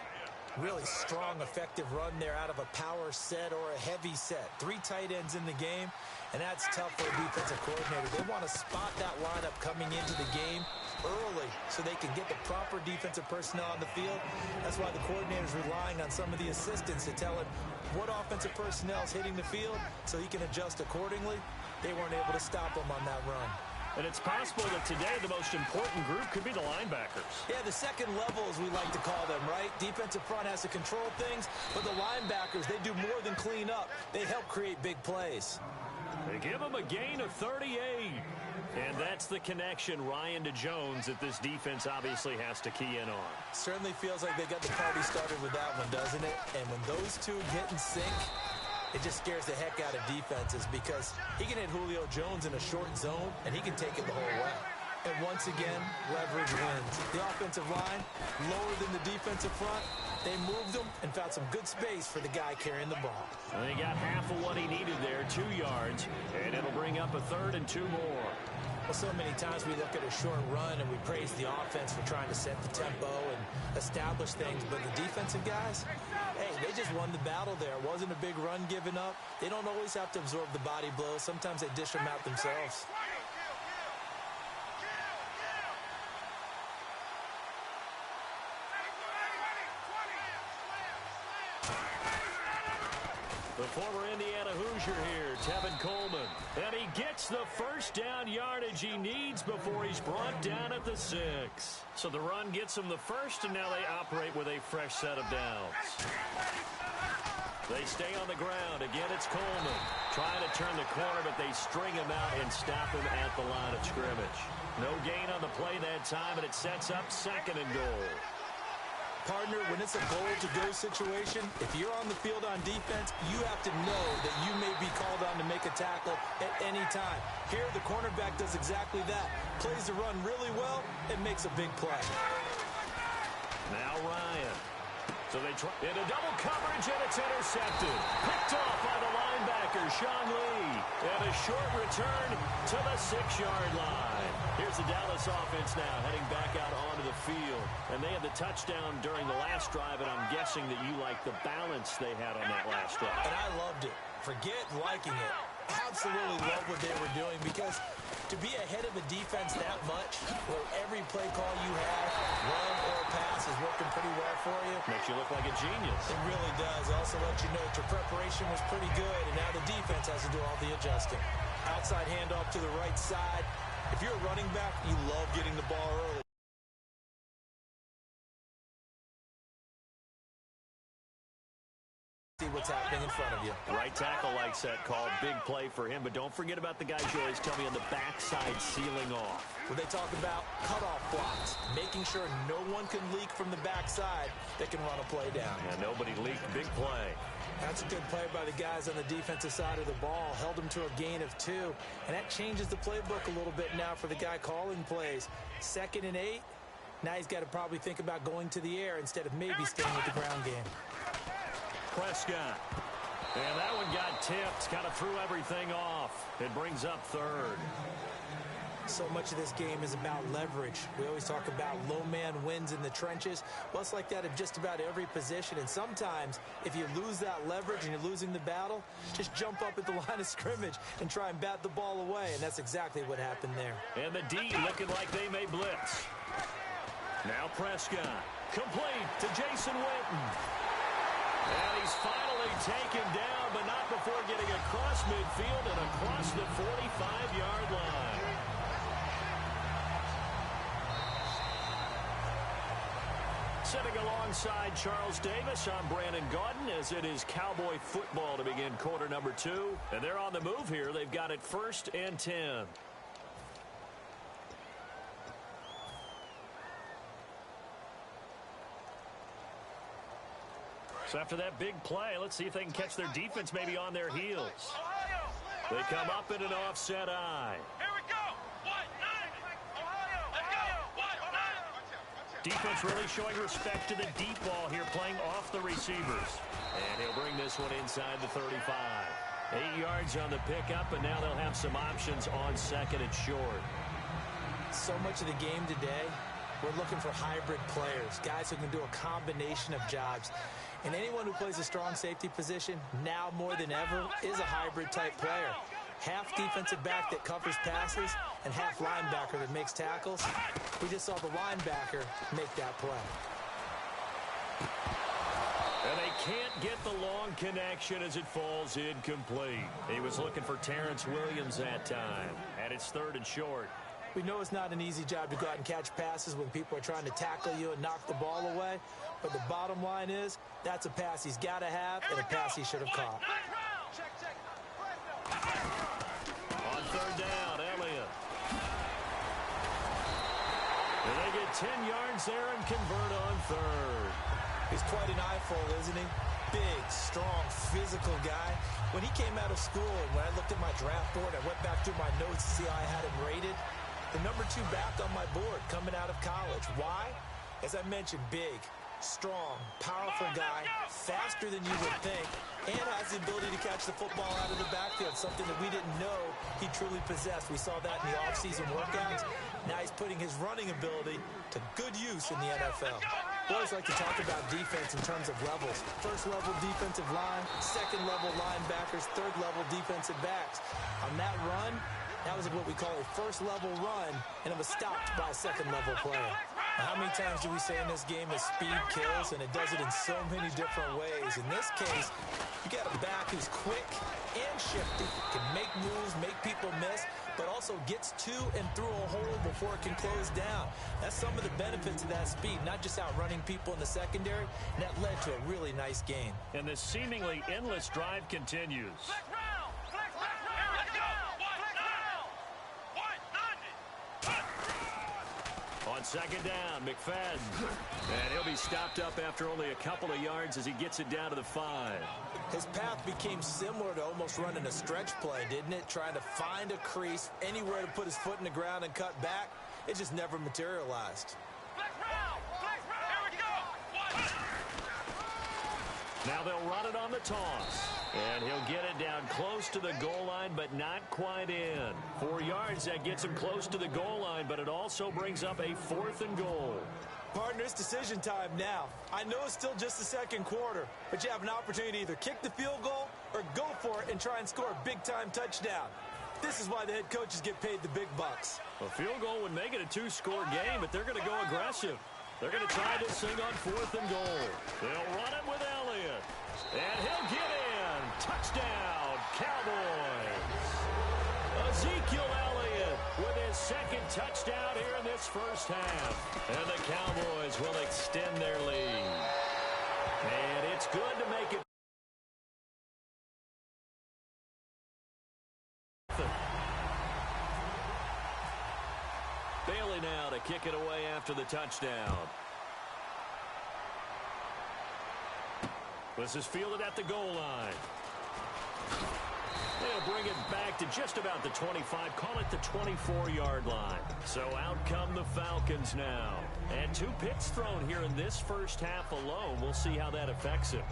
Really strong, effective run there out of a power set or a heavy set. 3 tight ends in the game, and that's tough for a defensive coordinator. They want to spot that lineup coming into the game early so they can get the proper defensive personnel on the field. That's why the coordinator is relying on some of the assistants to tell him what offensive personnel is hitting the field so he can adjust accordingly. They weren't able to stop him on that run. And it's possible that today the most important group could be the linebackers. Yeah, the second level, as we like to call them, right? Defensive front has to control things, but the linebackers, they do more than clean up. They help create big plays. They give them a gain of 38. And that's the connection, Ryan, to Jones, that this defense obviously has to key in on. Certainly feels like they got the party started with that one, doesn't it? And when those two get in sync, it just scares the heck out of defenses because he can hit Julio Jones in a short zone, and he can take it the whole way. And once again, leverage wins. The offensive line, lower than the defensive front, they moved them and found some good space for the guy carrying the ball. And he got half of what he needed there, 2 yards, and it'll bring up a 3rd and 2 more. Well, so many times we look at a short run and we praise the offense for trying to set the tempo and establish things, but the defensive guys, hey, they just won the battle there. It wasn't a big run given up. They don't always have to absorb the body blows. Sometimes they dish them out themselves. The former Indiana Hoosier here, Tevin Coleman. And he gets the first down yardage he needs before he's brought down at the 6. So the run gets him the first, and now they operate with a fresh set of downs. They stay on the ground. Again, it's Coleman. Trying to turn the corner, but they string him out and stop him at the line of scrimmage. No gain on the play that time, and it sets up 2nd and goal. Partner, when it's a goal-to-go situation, if you're on the field on defense, you have to know that you may be called on to make a tackle at anytime. Here, the cornerback does exactly that. Plays the run really well and makes a big play. Now Ryan. So they try into double coverage, and it's intercepted. Picked off by the linebacker, Sean Lee. And a short return to the 6-yard line. Here's the Dallas offense now heading back out onto the field. And they had the touchdown during the last drive, and I'm guessing that you like the balance they had on that last drive. And I loved it. Forget liking it. Absolutely love what they were doing, because to be ahead of a defense that much, where every play call you have, run or pass, is working pretty well for you. Makes you look like a genius. It really does. It also lets you know that your preparation was pretty good, and now the defense has to do all the adjusting. Outside handoff to the right side. If you're a running back, you love getting the ball early. See what's happening in front of you. Right tackle likes that call. Big play for him, but don't forget about the guys you always tell me on the backside sealing off. When they talk about cutoff blocks, making sure no one can leak from the backside that can run a play down. Yeah, nobody leaked. Big play. That's a good play by the guys on the defensive side of the ball. Held them to a gain of 2, and that changes the playbook a little bit now for the guy calling plays. 2nd and 8. Now he's got to probably think about going to the air instead of maybe staying with the ground game. Prescott. And that one got tipped. Kind of threw everything off. It brings up 3rd. So much of this game is about leverage. We always talk about low man wins in the trenches. Well, it's like that at just about every position. And sometimes, if you lose that leverage and you're losing the battle, just jump up at the line of scrimmage and try and bat the ball away. And that's exactly what happened there. And the D looking like they may blitz. Now Prescott. Complete to Jason Witten. And he's finally taken down, but not before getting across midfield and across the 45-yard line. Sitting alongside Charles Davis, I'm Brandon Gaudin, as it is Cowboy football to begin quarter number 2. And they're on the move here. They've got it 1st and 10. So after that big play, let's see if they can catch their defense maybe on their heels. They come up in an offset eye. Here we go. Ohio. Let's go. Defense really showing respect to the deep ball here, playing off the receivers. And he'll bring this one inside the 35. 8 yards on the pickup, and now they'll have some options on 2nd and short. So much of the game today, we're looking for hybrid players, guys who can do a combination of jobs. And anyone who plays a strong safety position, now more than ever, is a hybrid-type player. Half defensive back that covers passes and half linebacker that makes tackles. We just saw the linebacker make that play. And they can't get the long connection as it falls incomplete. He was looking for Terrence Williams that time. And it's 3rd and short. We know it's not an easy job to go out and catch passes when people are trying to tackle you and knock the ball away. But the bottom line is, that's a pass he's got to have and a pass he should have caught. On 3rd down, Elliott. And they get 10 yards there and convert on 3rd. He's quite an eyeful, isn't he? Big, strong, physical guy. When he came out of school and when I looked at my draft board, I went back through my notes to see how I had him rated. The number 2 back on my board coming out of college. Why? As I mentioned, big, strong, powerful guy, faster than you would think, and has the ability to catch the football out of the backfield, something that we didn't know he truly possessed. We saw that in the offseason workouts. Now he's putting his running ability to good use in the NFL. We always like to talk about defense in terms of levels. 1st level defensive line, 2nd level linebackers, 3rd level defensive backs. On that run, that was what we call a 1st level run, and it was stopped by a 2nd level player. Now, how many times do we say in this game that speed kills, and it does it in so many different ways? In this case, you got a back who's quick and shifty, can make moves, make people miss, but also gets to and through a hole before it can close down. That's some of the benefits of that speed, not just outrunning people in the secondary, and that led to a really nice game. And this seemingly endless drive continues. On Second down, McFadden. And he'll be stopped up after only a couple of yards as he gets it down to the 5. His path became similar to almost running a stretch play, didn't it? Trying to find a crease, anywhere to put his foot in the ground and cut back. It just never materialized. Here we go. Now they'll run it on the toss. And he'll get it down close to the goal line, but not quite in. 4 yards, that gets him close to the goal line, but it also brings up a 4th and goal. Partner, it's decision time now. I know it's still just the second quarter, but you have an opportunity to either kick the field goal or go for it and try and score a big-time touchdown. This is why the head coaches get paid the big bucks. A field goal would make it a 2-score game, but they're going to go aggressive. They're going to try this thing on 4th and goal. They'll run it with Elliott. And he'll get in. Touchdown, Cowboys. Ezekiel Elliott with his second touchdown here in this first half. And the Cowboys will extend their lead. And it's good to make it. Bailey now to kick it away after the touchdown. This is fielded at the goal line. They'll bring it back to just about the 25, call it the 24-yard line. So out come the Falcons now. And 2 picks thrown here in this first half alone. We'll see how that affects him.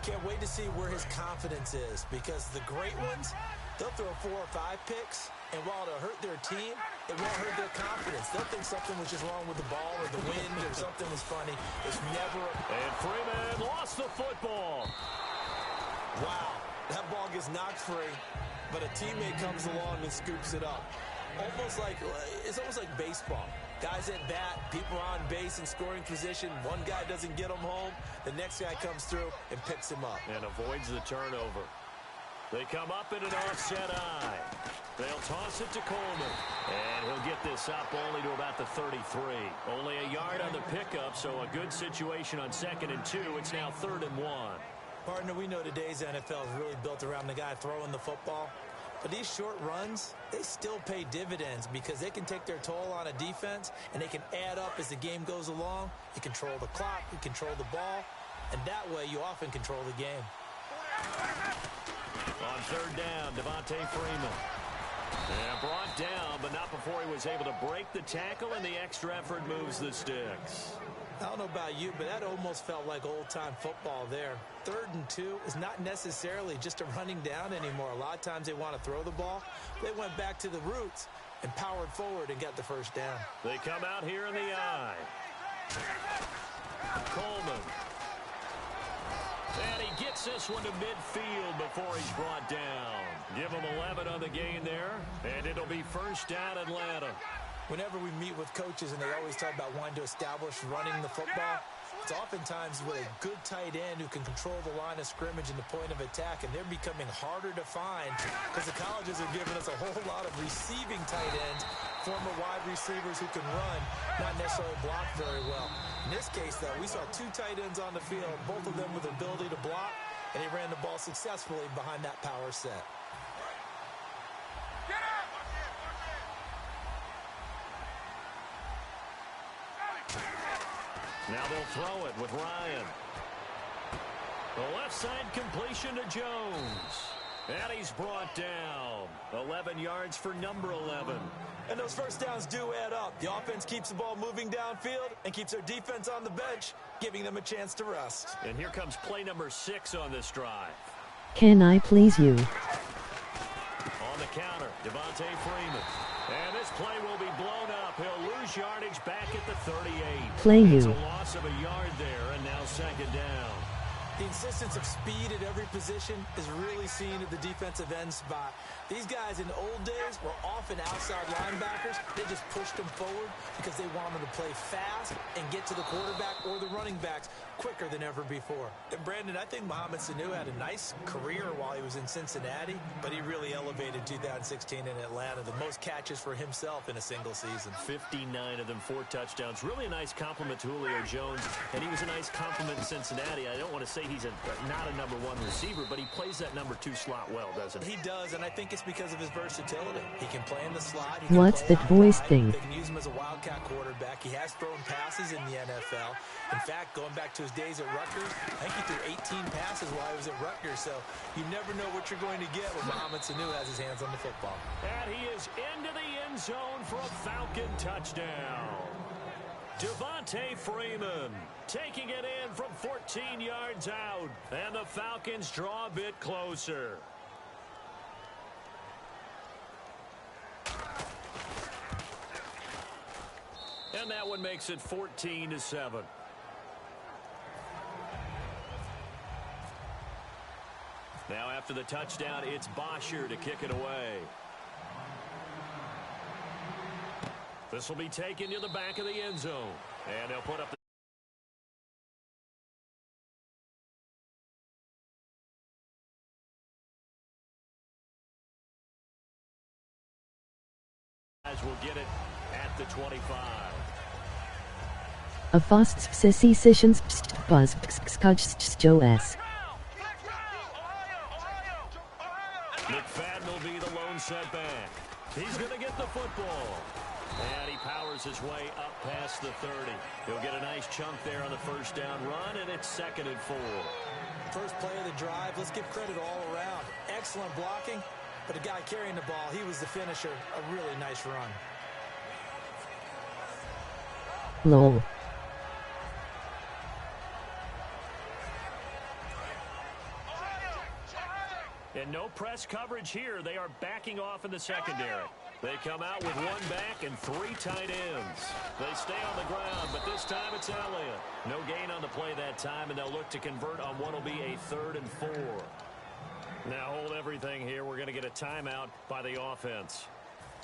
Can't wait to see where his confidence is, because the great ones, they'll throw 4 or 5 picks, and while it'll hurt their team, it won't hurt their confidence. They'll think something was just wrong with the ball or the wind or something was funny. It's never. And Freeman lost the football. Wow, that ball gets knocked free, but a teammate comes along and scoops it up. It's almost like baseball. Guys at bat, people on base in scoring position. One guy doesn't get him home. The next guy comes through and picks him up. And avoids the turnover. They come up in an offset eye. They'll toss it to Coleman. And he'll get this up only to about the 33. Only a yard on the pickup, so a good situation on 2nd and 2. It's now 3rd and 1. Partner, we know today's NFL is really built around the guy throwing the football. But these short runs, they still pay dividends because they can take their toll on a defense, and they can add up as the game goes along. You control the clock, you control the ball, and that way you often control the game. On 3rd down, Devontae Freeman. And brought down, but not before he was able to break the tackle, and the extra effort moves the sticks. I don't know about you, but that almost felt like old-time football there. 3rd and 2 is not necessarily just a running down anymore. A lot of times they want to throw the ball. They went back to the roots and powered forward and got the first down. They come out here in the eye. Coleman. And he gets this one to midfield before he's brought down. Give him 11 on the gain there, and it'll be first down Atlanta. Whenever we meet with coaches and they always talk about wanting to establish running the football, it's oftentimes with a good tight end who can control the line of scrimmage and the point of attack, and they're becoming harder to find because the colleges are giving us a whole lot of receiving tight ends, former wide receivers who can run, not necessarily block very well. In this case, though, we saw 2 tight ends on the field, both of them with the ability to block, and he ran the ball successfully behind that power set. Now they'll throw it with Ryan. The left side completion to Jones. And he's brought down. 11 yards for number 11. And those first downs do add up. The offense keeps the ball moving downfield and keeps their defense on the bench, giving them a chance to rest. And here comes play number 6 on this drive. Can I please you? On the counter, Devontae Freeman. And this play will be blown up. He'll lose yardage back at the 38. Play you. It's a loss of a yard there, and now 2nd down. The insistence of speed at every position is really seen at the defensive end spot. These guys in the old days were often outside linebackers. They just pushed them forward because they wanted to play fast and get to the quarterback or the running backs quicker than ever before. And Brandon, I think Mohamed Sanu had a nice career while he was in Cincinnati, but he really elevated 2016 in Atlanta. The most catches for himself in a single season. 59 of them, 4 touchdowns. Really a nice compliment to Julio Jones, and he was a nice compliment in Cincinnati. I don't want to say say he's not a number one receiver, but he plays that number 2 slot well, doesn't he? He does, and I think it's because of his versatility. He can play in the slot. What's that voice thing? They can use him as a wildcat quarterback. He has thrown passes in the NFL. In fact, going back to his days at Rutgers, I think he threw 18 passes while he was at Rutgers. So you never know what you're going to get when Mohamed Sanu has his hands on the football. And he is into the end zone for a Falcon touchdown. Devontae Freeman taking it in from 14 yards out. And the Falcons draw a bit closer. And that one makes it 14-7. Now after the touchdown, it's Bosher to kick it away. This will be taken to the back of the end zone. And they'll put up the will get it at the 25. A fast sessions buzz Joes. McFadden will be the lone setback. He's going to get the football. And he powers his way up past the 30. He'll get a nice chunk there on the first down run, and it's 2nd and 4. First play of the drive, let's give credit all around. Excellent blocking, but the guy carrying the ball, he was the finisher. A really nice run. Lol. And no press coverage here. They are backing off in the secondary. They come out with 1 back and 3 tight ends. They stay on the ground, but this time it's Elliott. No gain on the play that time, and they'll look to convert on what will be a 3rd and 4. Now hold everything here. We're going to get a timeout by the offense.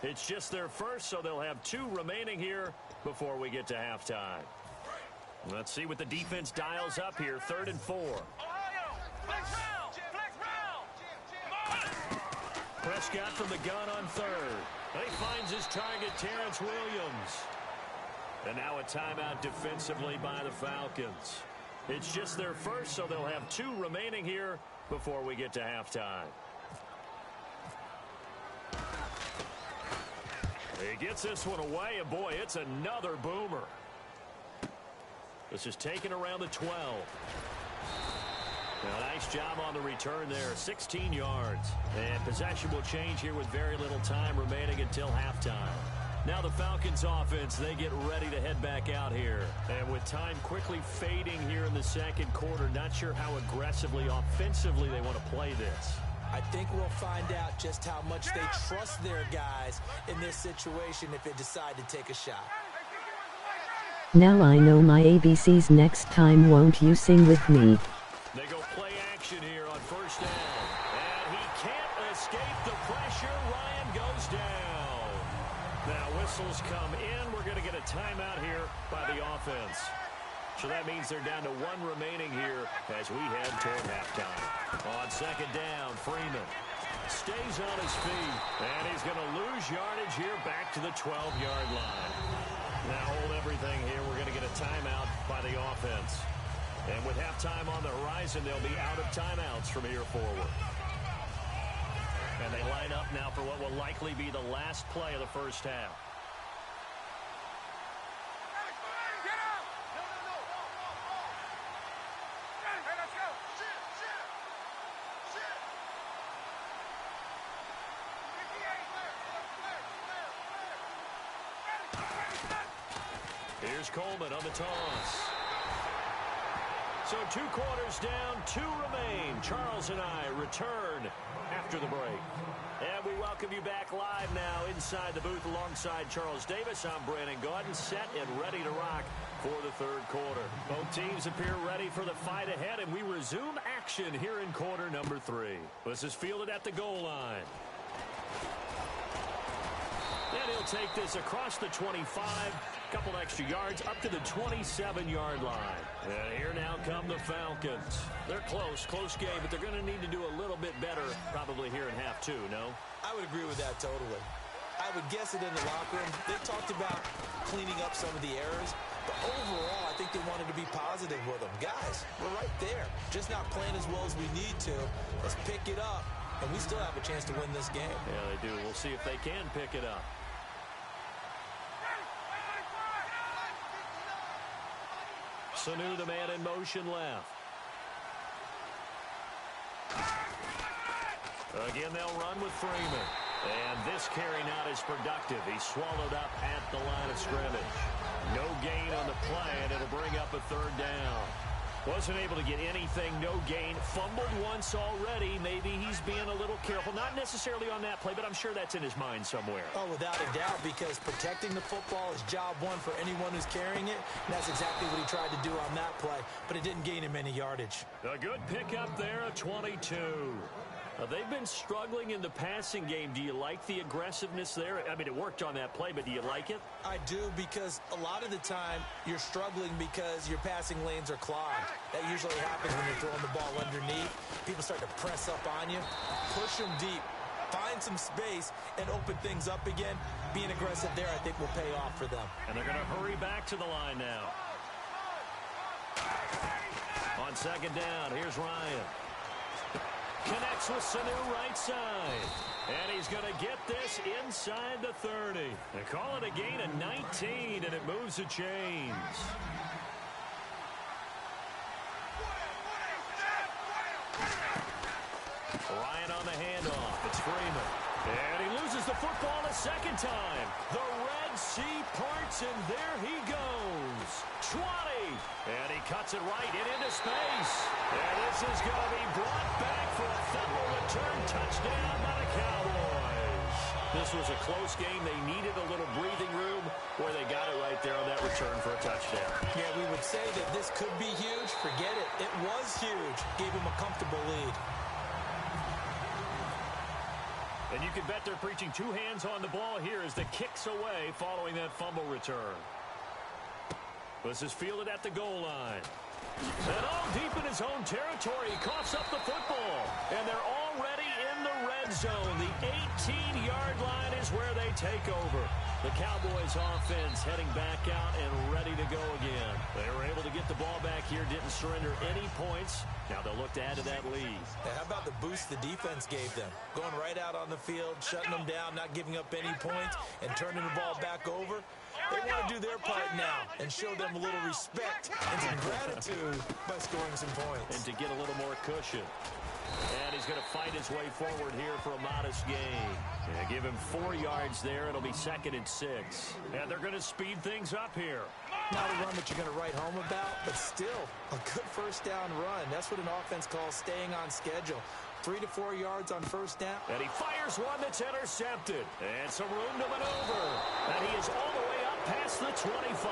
It's just their first, so they'll have 2 remaining here before we get to halftime. Let's see what the defense dials up here. 3rd and 4. Prescott from the gun on 3rd. He finds his target, Terrence Williams. And now a timeout defensively by the Falcons. It's just their first, so they'll have 2 remaining here before we get to halftime. He gets this one away, and boy, it's another boomer. This is taken around the 12. Now, nice job on the return there, 16 yards. And possession will change here with very little time remaining until halftime. Now the Falcons offense, they get ready to head back out here. And with time quickly fading here in the 2nd quarter, not sure how aggressively, offensively they want to play this. I think we'll find out just how much they trust their guys in this situation if they decide to take a shot. Now I know my ABCs. Next time won't you sing with me? They go play action here on 1st down. And he can't escape the pressure. Ryan goes down. Now whistles come in. We're going to get a timeout here by the offense. So that means they're down to 1 remaining here as we head toward halftime. On 2nd down, Freeman stays on his feet. And he's going to lose yardage here back to the 12-yard line. Now hold everything here. We're going to get a timeout by the offense. And with halftime on the horizon, they'll be out of timeouts from here forward. And they line up now for what will likely be the last play of the first half. Here's Coleman on the toss. So 2 quarters down, 2 remain. Charles and I return after the break. And we welcome you back live now inside the booth alongside Charles Davis. I'm Brandon Gaudin, set and ready to rock for the 3rd quarter. Both teams appear ready for the fight ahead, and we resume action here in quarter number 3. This is fielded at the goal line. And he'll take this across the 25, a couple extra yards, up to the 27-yard line. And here now come the Falcons. They're close game, but they're going to need to do a little bit better probably here in half 2, no? I would agree with that totally. I would guess it in the locker room. They talked about cleaning up some of the errors. But overall, I think they wanted to be positive with them. Guys, we're right there. Just not playing as well as we need to. Let's pick it up, and we still have a chance to win this game. Yeah, they do. We'll see if they can pick it up. Sanu, the man in motion left. Again, they'll run with Freeman. And this carry not as productive. He's swallowed up at the line of scrimmage. No gain on the play, and it'll bring up a third down. Wasn't able to get anything, no gain. Fumbled once already. Maybe he's being a little careful. Not necessarily on that play, but I'm sure that's in his mind somewhere. Oh, without a doubt, because protecting the football is job one for anyone who's carrying it. And that's exactly what he tried to do on that play, but it didn't gain him any yardage. A good pickup there, a 22. They've been struggling in the passing game. Do you like the aggressiveness there? I mean, it worked on that play, but do you like it? I do, because a lot of the time you're struggling because your passing lanes are clogged. That usually happens when you're throwing the ball underneath. People start to press up on you. Push them deep. Find some space and open things up again. Being aggressive there, I think, will pay off for them. And they're going to hurry back to the line now. On second down, here's Ryan. Connects with Sanu right side. And he's going to get this inside the 30. They call it a gain of 19, and it moves the chains. Ryan on the handoff. It's Freeman. And he loses the football a second time. The Red Sea parts, and there he goes. 20. And he cuts it right into space. And this is going to be brought back for a fumble return touchdown by the Cowboys. This was a close game. They needed a little breathing room, where they got it right there on that return for a touchdown. Yeah, we would say that this could be huge. Forget it. It was huge. Gave him a comfortable lead. And you can bet they're preaching two hands on the ball here as the kick's away following that fumble return. This is fielded at the goal line. And all deep in his own territory, he coughs up the football. And they're already in the red zone. The 18-yard line is where they take over. The Cowboys offense heading back out and ready to go again. They were able to get the ball back here, didn't surrender any points. Now they'll look to add to that lead. Hey, how about the boost the defense gave them? Going right out on the field, shutting them down, not giving up any points, and turning the ball back over. They want to do their part now and show them a little respect and some gratitude by scoring some points. And to get a little more cushion. And he's going to fight his way forward here for a modest gain. Yeah, give him 4 yards there. It'll be 2nd and 6. And they're going to speed things up here. Not a run that you're going to write home about, but still a good first down run. That's what an offense calls staying on schedule. 3 to 4 yards on first down. And he fires one that's intercepted. And some room to maneuver. And he is all the way up past the 25.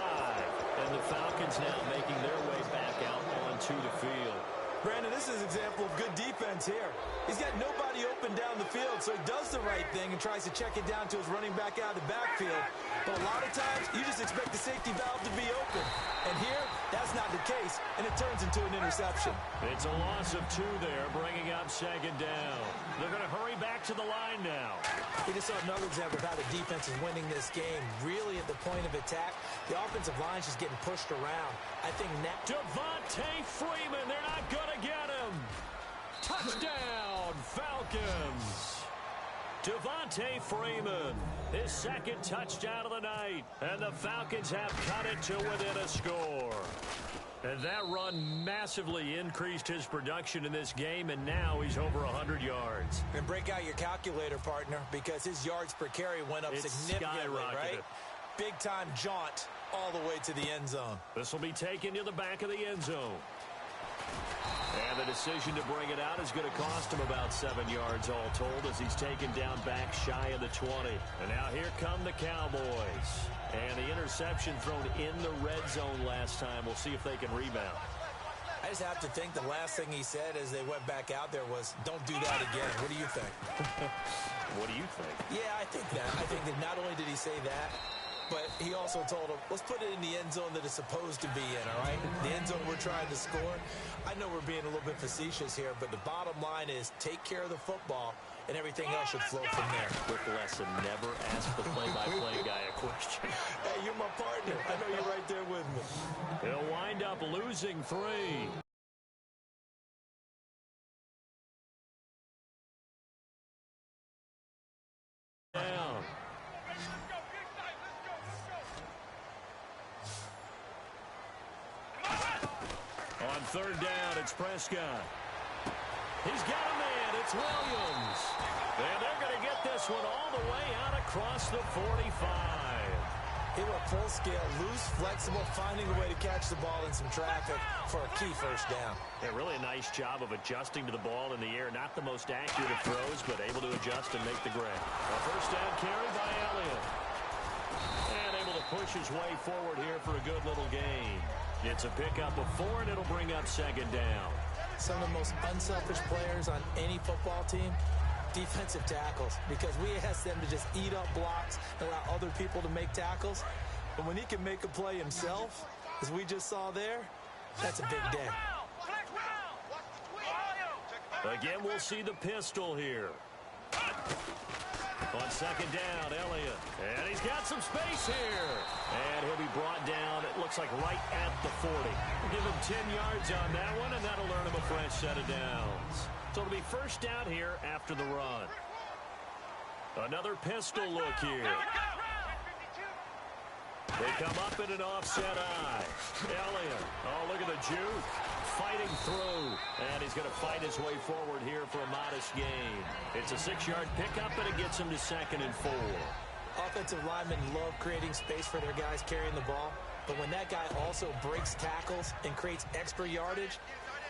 And the Falcons now making their way back out onto the field. Brandon, this is an example of good defense here. He's got nobody open down the field, so he does the right thing and tries to check it down to his running back out of the backfield. But a lot of times, you just expect the safety valve to be open. And here, that's not the case, and it turns into an interception. It's a loss of 2 there, bringing up 2nd down. They're going to hurry back to the line now. We just saw another example of how the defense is winning this game. Really at the point of attack, the offensive line's just getting pushed around. I think now... Devontae Freeman, they're not going to get him. Touchdown, Falcons. Devontae Freeman, his 2nd touchdown of the night. And the Falcons have cut it to within a score. And that run massively increased his production in this game, and now he's over 100 yards. And break out your calculator, partner, because his yards per carry went up significantly, right? Big-time jaunt all the way to the end zone. This will be taken to the back of the end zone. And the decision to bring it out is going to cost him about 7 yards all told as he's taken down back shy of the 20. And now here come the Cowboys. And the interception thrown in the red zone last time. We'll see if they can rebound. I just have to think the last thing he said as they went back out there was, don't do that again. What do you think? What do you think? Yeah, I think that. I think that not only did he say that, but he also told him, let's put it in the end zone that it's supposed to be in, all right? The end zone we're trying to score. I know we're being a little bit facetious here, but the bottom line is take care of the football and everything else should flow from there. Quick lesson, never ask the play-by-play guy a question. Hey, you're my partner. I know you're right there with me. He'll wind up losing 3. Down. On 3rd down, it's Prescott. He's got a man. It's Williams. And they're going to get this one all the way out across the 45. He went full scale, loose, flexible, finding a way to catch the ball in some traffic for a key first down. Yeah, really a nice job of adjusting to the ball in the air. Not the most accurate of throws, but able to adjust and make the grab. A first down carry by Elliott. And able to push his way forward here for a good little gain. It's a pickup of 4, and it'll bring up 2nd down. Some of the most unselfish players on any football team, defensive tackles, because we ask them to just eat up blocks and allow other people to make tackles. But when he can make a play himself, as we just saw there, that's a big day. Again, we'll see the pistol here. On 2nd down, Elliott. And he's got some space here. And he'll be brought down, it looks like right at the 40. We'll give him 10 yards on that one, and that'll earn him a fresh set of downs. So it'll be first down here after the run. Another pistol look here. They come up in an offset eye. Elliott. Oh, look at the juke. Fighting through. And he's going to fight his way forward here for a modest gain. It's a 6-yard pickup, and it gets him to 2nd and 4. Offensive linemen love creating space for their guys carrying the ball. But when that guy also breaks tackles and creates extra yardage,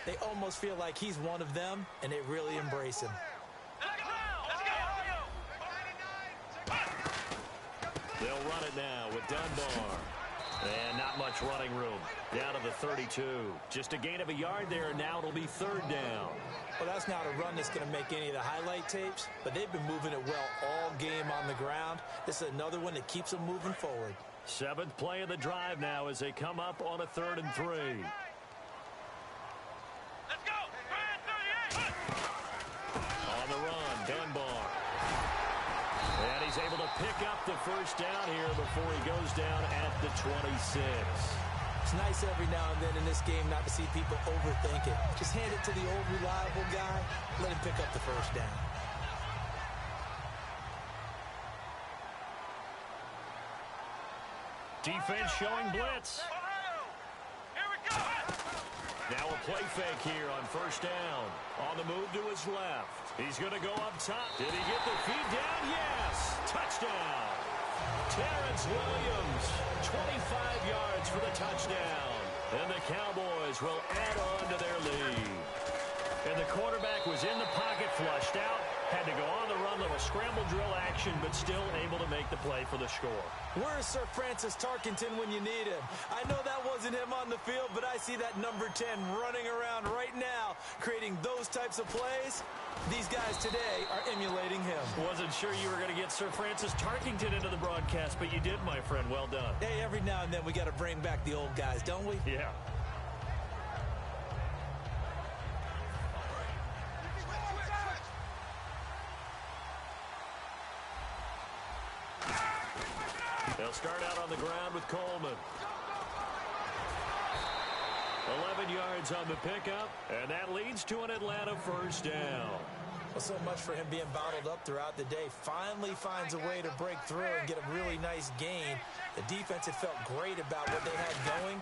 they almost feel like he's one of them, and they really embrace him. They'll run it now with Dunbar. And not much running room. Down to the 32. Just a gain of a yard there, and now it'll be 3rd down. Well, that's not a run that's going to make any of the highlight tapes, but they've been moving it well all game on the ground. This is another one that keeps them moving forward. 7th play of the drive now as they come up on a 3rd and 3. Let's go! 38! On the run, Dunbar. And he's able to pick up the first down here before he goes down at the 26. It's nice every now and then in this game not to see people overthink it. Just hand it to the old reliable guy, let him pick up the first down. Defense showing blitz. Here we go! Now a play fake here on first down. On the move to his left. He's going to go up top. Did he get the feed down? Yes! Touchdown! Terrence Williams, 25 yards for the touchdown. And the Cowboys will add on to their lead. And the quarterback was in the pocket, flushed out. Had to go on the run, little scramble drill action, but still able to make the play for the score. Where's Sir Francis Tarkenton when you need him? I know that wasn't him on the field, but I see that number 10 running around right now, creating those types of plays. These guys today are emulating him. Wasn't sure you were going to get Sir Francis Tarkenton into the broadcast, but you did, my friend. Well done. Hey, every now and then we got to bring back the old guys, don't we? Yeah. They'll start out on the ground with Coleman. 11 yards on the pickup, and that leads to an Atlanta first down. Well, so much for him being bottled up throughout the day. Finally finds a way to break through and get a really nice gain. The defense had felt great about what they had going.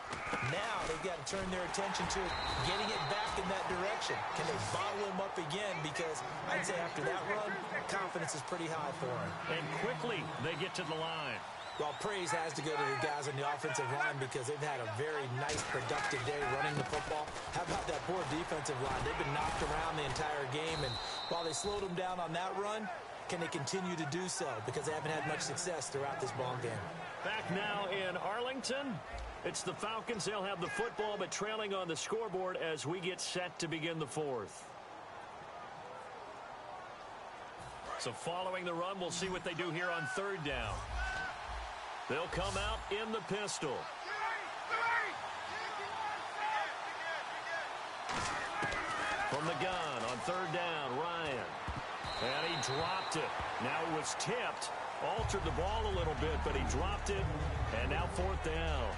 Now they've got to turn their attention to getting it back in that direction. Can they bottle him up again? Because I'd say after that run, confidence is pretty high for him. And quickly they get to the line. Well, praise has to go to the guys on the offensive line because they've had a very nice, productive day running the football. How about that poor defensive line? They've been knocked around the entire game, and while they slowed them down on that run, can they continue to do so? Because they haven't had much success throughout this ball game. Back now in Arlington. It's the Falcons. They'll have the football, but trailing on the scoreboard as we get set to begin the fourth. So following the run, we'll see what they do here on third down. They'll come out in the pistol. From the gun on third down, Ryan. And he dropped it. Now it was tipped. Altered the ball a little bit, but he dropped it. And now 4th down.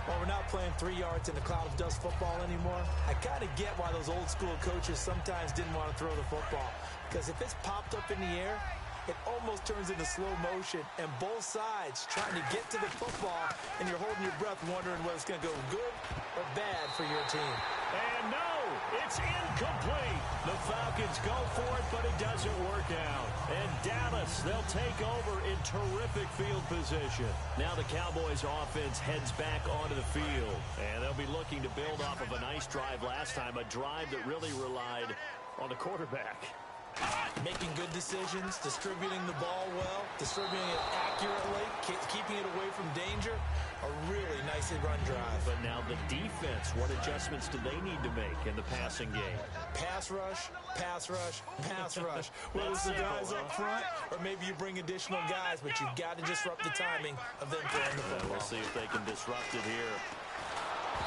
Well, we're not playing 3 yards in a cloud of dust football anymore. I kind of get why those old school coaches sometimes didn't want to throw the football. Because if it's popped up in the air, it almost turns into slow motion. And both sides trying to get to the football, and you're holding your breath wondering whether it's going to go good or bad for your team. And no, it's incomplete. The Falcons go for it, but it doesn't work out. And Dallas, they'll take over in terrific field position. Now the Cowboys offense heads back onto the field. And they'll be looking to build off of a nice drive last time, a drive that really relied on the quarterback. Making good decisions, distributing the ball well, distributing it accurately, keeping it away from danger. A really nicely run drive. But now the defense, what adjustments do they need to make in the passing game? Pass rush, pass rush, pass rush. Whether it's the guys up front or maybe you bring additional guys, but you've got to disrupt the timing of them throwing the football. We'll see if they can disrupt it here.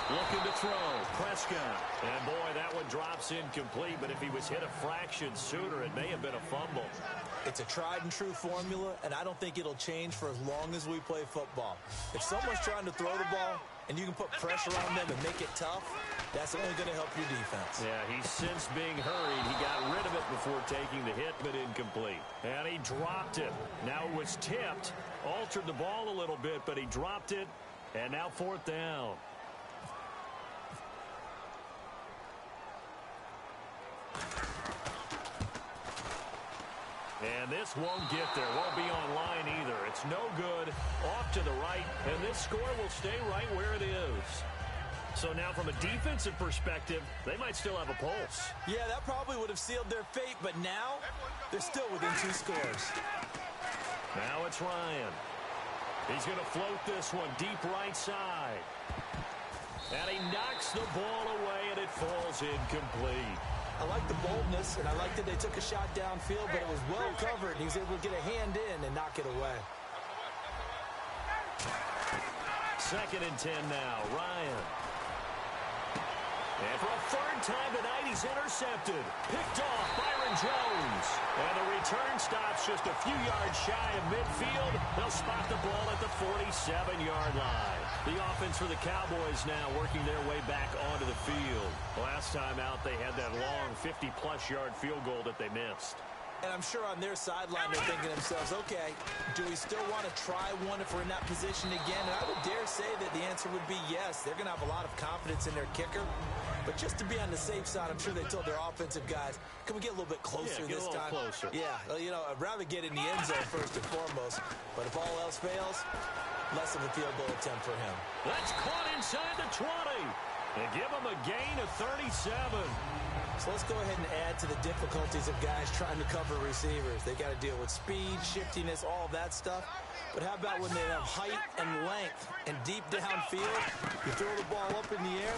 Looking to throw, Prescott. And boy, that one drops incomplete, but if he was hit a fraction sooner, it may have been a fumble. It's a tried-and-true formula, and I don't think it'll change for as long as we play football. If someone's trying to throw the ball, and you can put pressure on them and make it tough, that's only going to help your defense. Yeah, he's since being hurried. He got rid of it before taking the hit, but incomplete. And he dropped it. Now it was tipped. Altered the ball a little bit, but he dropped it. And now 4th down. And this won't get there. Won't be online either. It's no good. Off to the right. And this score will stay right where it is. So now from a defensive perspective, they might still have a pulse. Yeah, that probably would have sealed their fate. But now, they're still within 2 scores. Now it's Ryan. He's going to float this one deep right side. And he knocks the ball away, and it falls incomplete. I like the boldness, and I like that they took a shot downfield, but it was well covered. He was able to get a hand in and knock it away. 2nd and 10 now. Ryan. And for a 3rd time tonight, he's intercepted. Picked off Byron Jones. And the return stops just a few yards shy of midfield. They'll spot the ball at the 47-yard line. The offense for the Cowboys now working their way back onto the field. Last time out, they had that long 50-plus yard field goal that they missed. And I'm sure on their sideline they're thinking to themselves, okay, do we still want to try one if we're in that position again? And I would dare say that the answer would be yes. They're going to have a lot of confidence in their kicker. But just to be on the safe side, I'm sure they told their offensive guys, can we get a little bit closer this time? Closer. Yeah, well, you know, I'd rather get in the end zone first and foremost. But if all else fails, less of a field goal attempt for him. That's caught inside the 20. And give him a gain of 37. So let's go ahead and add to the difficulties of guys trying to cover receivers. They got to deal with speed, shiftiness, all of that stuff. But how about when they have height and length and deep downfield? You throw the ball up in the air.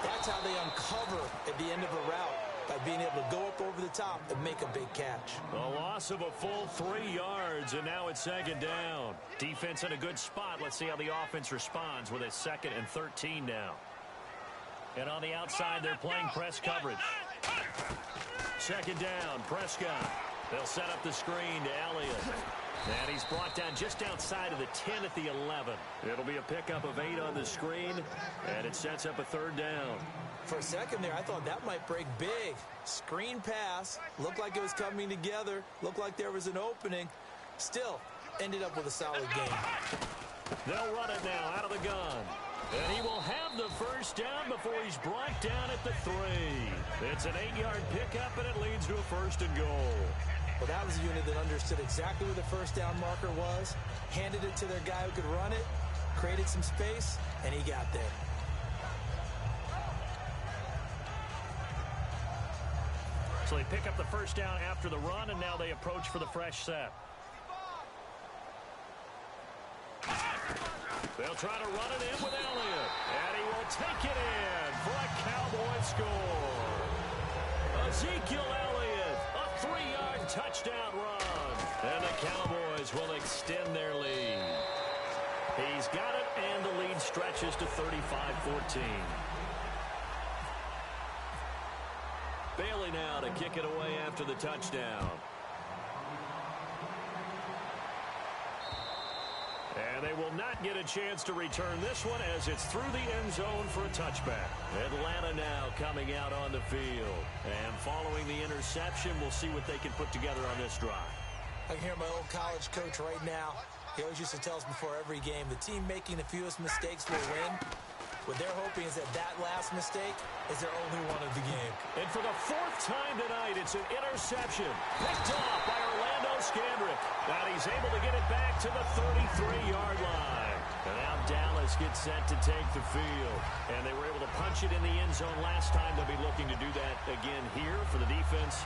That's how they uncover at the end of a route, by being able to go up over the top and make a big catch. A loss of a full 3 yards, and now it's 2nd down. Defense in a good spot. Let's see how the offense responds with a 2nd and 13 now. And on the outside, they're playing press coverage. 2nd down, Prescott. They'll set up the screen to Elliott. And he's brought down just outside of the 10 at the 11. It'll be a pickup of 8 on the screen, and it sets up a 3rd down. For a second there, I thought that might break big. Screen pass. Looked like it was coming together. Looked like there was an opening. Still, ended up with a solid game. They'll run it now out of the gun. And he will have the 1st down before he's brought down at the 3. It's an 8-yard pickup, and it leads to a 1st and goal. Well, that was a unit that understood exactly where the 1st down marker was, handed it to their guy who could run it, created some space, and he got there. So they pick up the 1st down after the run, and now they approach for the fresh set. They'll try to run it in with Elliott, and he will take it in for a Cowboy score. Ezekiel Elliott, a 3-yard touchdown run, and the Cowboys will extend their lead. He's got it, and the lead stretches to 35-14. Bailey now to kick it away after the touchdown. And they will not get a chance to return this one as it's through the end zone for a touchback. Atlanta now coming out on the field. And following the interception, we'll see what they can put together on this drive. I can hear my old college coach right now. He always used to tell us before every game, the team making the fewest mistakes will win. What they're hoping is that last mistake is their only one of the game. And for the fourth time tonight, it's an interception. Picked off by Orlando Scandrick. And he's able to get it back to the 33-yard line. And now Dallas gets set to take the field. And they were able to punch it in the end zone last time. They'll be looking to do that again here for the defense.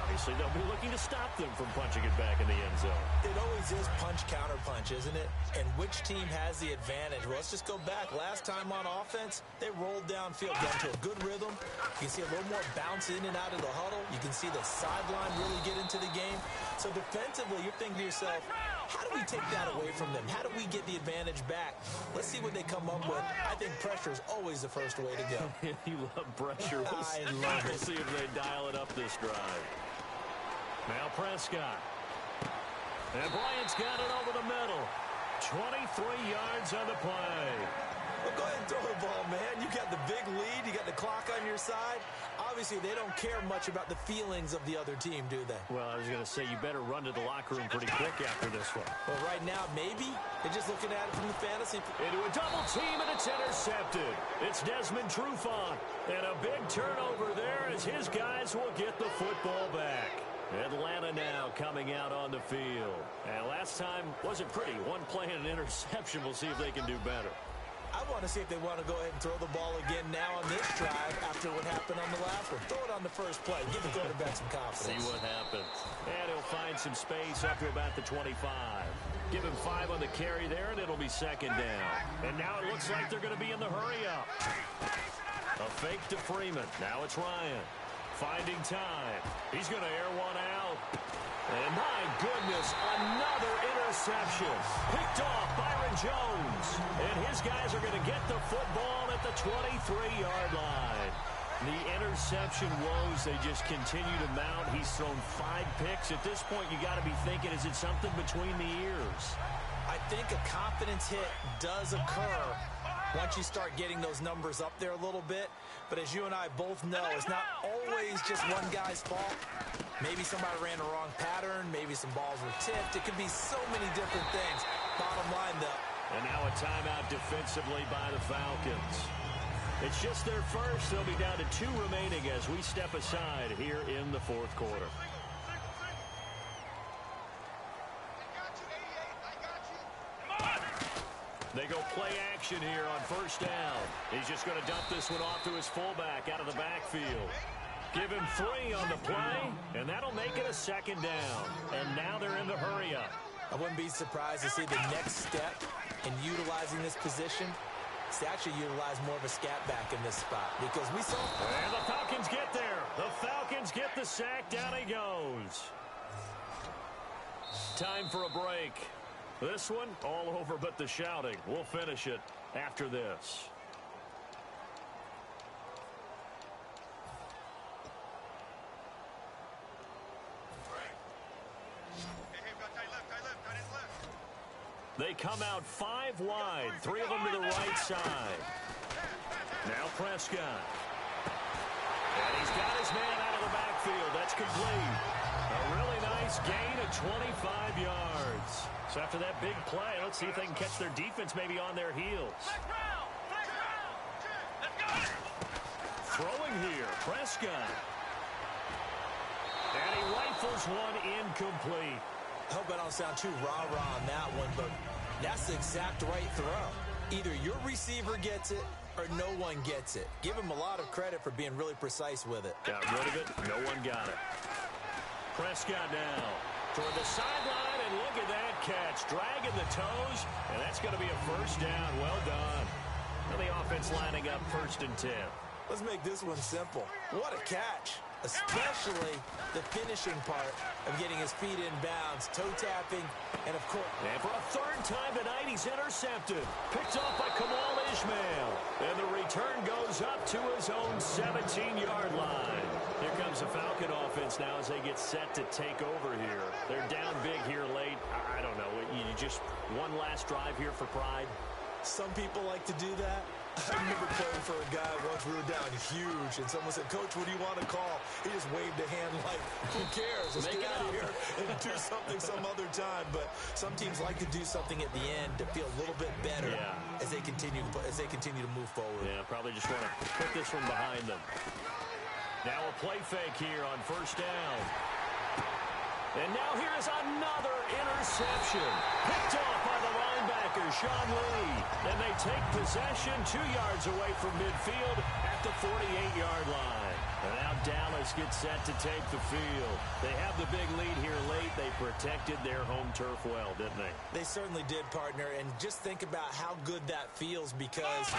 Obviously, they'll be looking to stop them from punching it back in the end zone. It always is punch-counter-punch, isn't it? And which team has the advantage? Well, let's just go back. Last time on offense, they rolled downfield, got into a good rhythm. You can see a little more bounce in and out of the huddle. You can see the sideline really get into the game. So defensively, you're thinking to yourself, how do we take that away from them? How do we get the advantage back? Let's see what they come up with. I think pressure is always the first way to go. You love pressure. I love it. We'll see if they dial it up this drive. Now Prescott. And Bryant's got it over the middle. 23 yards on the play. Well, go ahead and throw the ball, man. You got the big lead. You got the clock on your side. Obviously, they don't care much about the feelings of the other team, do they? Well, I was going to say, you better run to the locker room pretty quick after this one. Well, right now, maybe. They're just looking at it from the fantasy. Into a double team, and it's intercepted. It's Desmond Trufant. And a big turnover there as his guys will get the football back. Atlanta now coming out on the field. And last time wasn't pretty. One play and an interception. We'll see if they can do better. I want to see if they want to go ahead and throw the ball again now on this drive after what happened on the last one. Throw it on the first play. Give the quarterback some confidence. See what happens. And he'll find some space up to about the 25. Give him 5 on the carry there, and it'll be second down. And now it looks like they're going to be in the hurry up. A fake to Freeman. Now it's Ryan. Finding time. He's going to air one out. And my goodness, another interception. Picked off Byron Jones. And his guys are going to get the football at the 23-yard line. The interception woes, they just continue to mount. He's thrown 5 picks. At this point, you got to be thinking, is it something between the ears? I think a confidence hit does occur once you start getting those numbers up there a little bit. But as you and I both know, it's not always just one guy's fault. Maybe somebody ran the wrong pattern. Maybe some balls were tipped. It could be so many different things. Bottom line, though. And now a timeout defensively by the Falcons. It's just their first. They'll be down to 2 remaining as we step aside here in the fourth quarter. They go play action here on first down. He's just going to dump this one off to his fullback out of the backfield. Give him 3 on the play, and that'll make it a second down. And now they're in the hurry up. I wouldn't be surprised to see the next step in utilizing this position is to actually utilize more of a scat back in this spot, because we saw. And the Falcons get there. The Falcons get the sack. Down he goes. Time for a break. This one, all over but the shouting. We'll finish it after this. They come out 5 wide, 3 of them to the right side. Now Prescott. And he's got his man out of the backfield. That's complete. A really nice gain of 25 yards. So after that big play, let's see if they can catch their defense maybe on their heels. Throwing here, Prescott. And he rifles one incomplete. I hope I don't sound too rah-rah on that one, but that's the exact right throw. Either your receiver gets it or no one gets it. Give him a lot of credit for being really precise with it. Got rid of it. No one got it. Prescott now toward the sideline, and look at that catch. Dragging the toes, and that's going to be a first down. Well done. And the offense lining up 1st and 10. Let's make this one simple. What a catch, especially the finishing part of getting his feet in bounds, toe tapping, and of course. And for a third time tonight, he's intercepted. Picked off by Kamal Ishmael. And the return goes up to his own 17-yard line. Here comes the Falcon offense now as they get set to take over here. They're down big here late. I don't know. You just one last drive here for pride. Some people like to do that. I remember playing for a guy once we were down huge, and someone said, "Coach, what do you want to call?" He just waved a hand like, who cares? Let's get out of here and do something some other time. But some teams like to do something at the end to feel a little bit better as they continue to move forward. Yeah, probably just want to put this one behind them. Now a play fake here on first down. And now here is another interception. Picked off by the linebacker, Sean Lee. And they take possession 2 yards away from midfield at the 48-yard line. And now Dallas gets set to take the field. They have the big lead here late. They protected their home turf well, didn't they? They certainly did, partner. And just think about how good that feels, because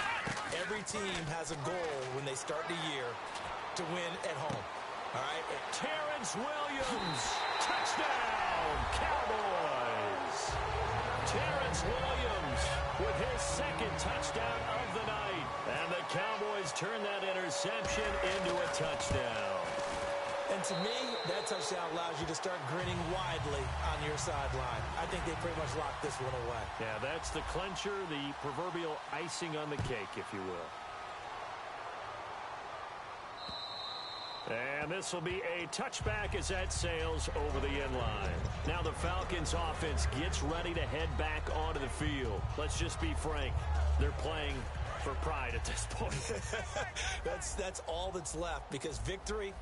every team has a goal when they start the year to win at home. All right. Terrence Williams. Touchdown, Cowboys. Terrence Williams with his second touchdown of the night. And the Cowboys turn that interception into a touchdown. And to me, that touchdown allows you to start grinning widely on your sideline. I think they pretty much locked this one away. Yeah, that's the clincher, the proverbial icing on the cake, if you will. And this will be a touchback as that sails over the end line. Now the Falcons offense gets ready to head back onto the field. Let's just be frank. They're playing for pride at this point. That's all that's left, because victory,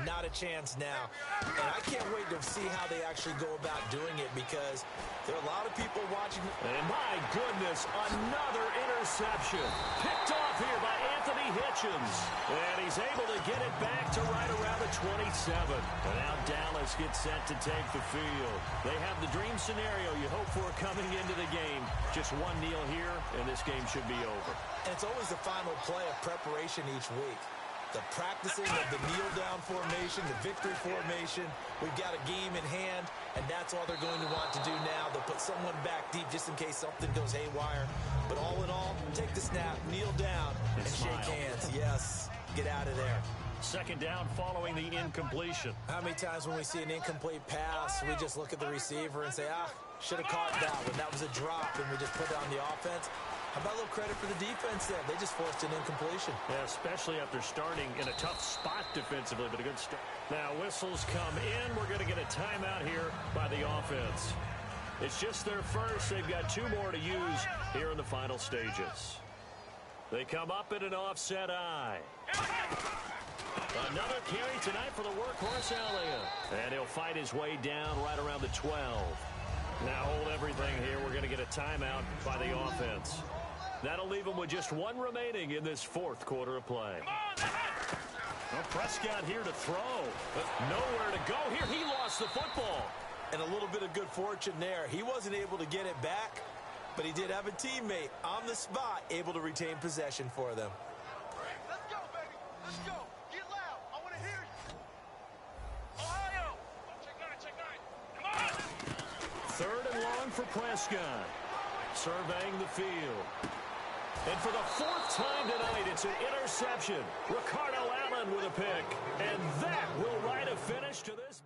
not a chance now. And I can't wait to see how they actually go about doing it, because there are a lot of people watching. And my goodness, another interception. Picked off here by Anthony Hitchens. And he's able to get it back to right around the 27. And now Dallas gets set to take the field. They have the dream scenario you hope for coming into the game. Just one kneel here, and this game should be over. And it's always the final play of preparation each week. The practicing of the kneel-down formation, the victory formation. We've got a game in hand, and that's all they're going to want to do now. They'll put someone back deep just in case something goes haywire. But all in all, take the snap, kneel down, and shake hands. Yes, get out of there. Second down following the incompletion. How many times when we see an incomplete pass, we just look at the receiver and say, should have caught that one. That was a drop, and we just put it on the offense. How about a little credit for the defense there? They just forced an incompletion. Yeah, especially after starting in a tough spot defensively, but a good start. Now, whistles come in. We're going to get a timeout here by the offense. It's just their first. They've got 2 more to use here in the final stages. They come up in an offset eye. Another carry tonight for the workhorse Elliott. And he'll fight his way down right around the 12. Now hold everything here. We're going to get a timeout by the offense. That'll leave them with just 1 remaining in this 4th quarter of play. Well, Prescott here to throw, but nowhere to go here. He lost the football. And a little bit of good fortune there. He wasn't able to get it back, but he did have a teammate on the spot able to retain possession for them. Let's go, baby. Let's go. Get loud. I want to hear you. Ohio. Check nine. Come on. 3rd and long for Prescott. Surveying the field. And for the 4th time tonight, it's an interception. Ricardo Allen with a pick. And that will write a finish to this.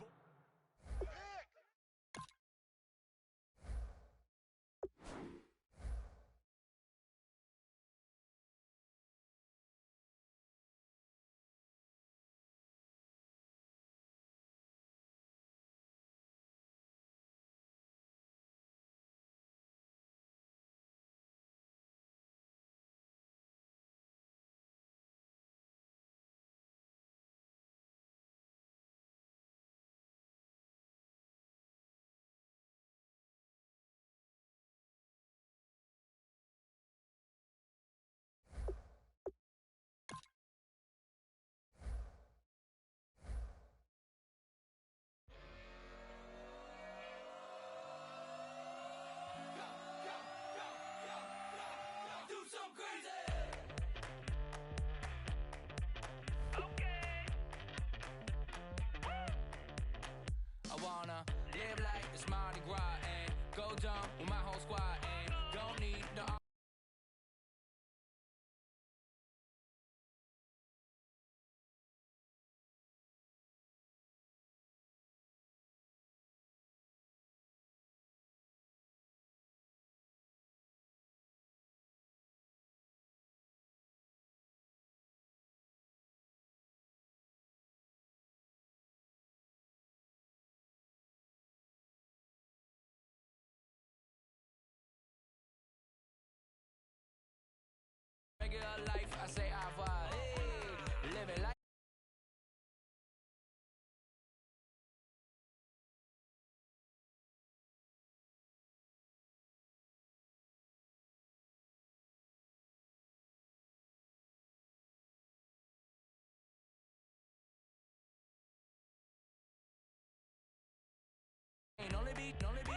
It'd only be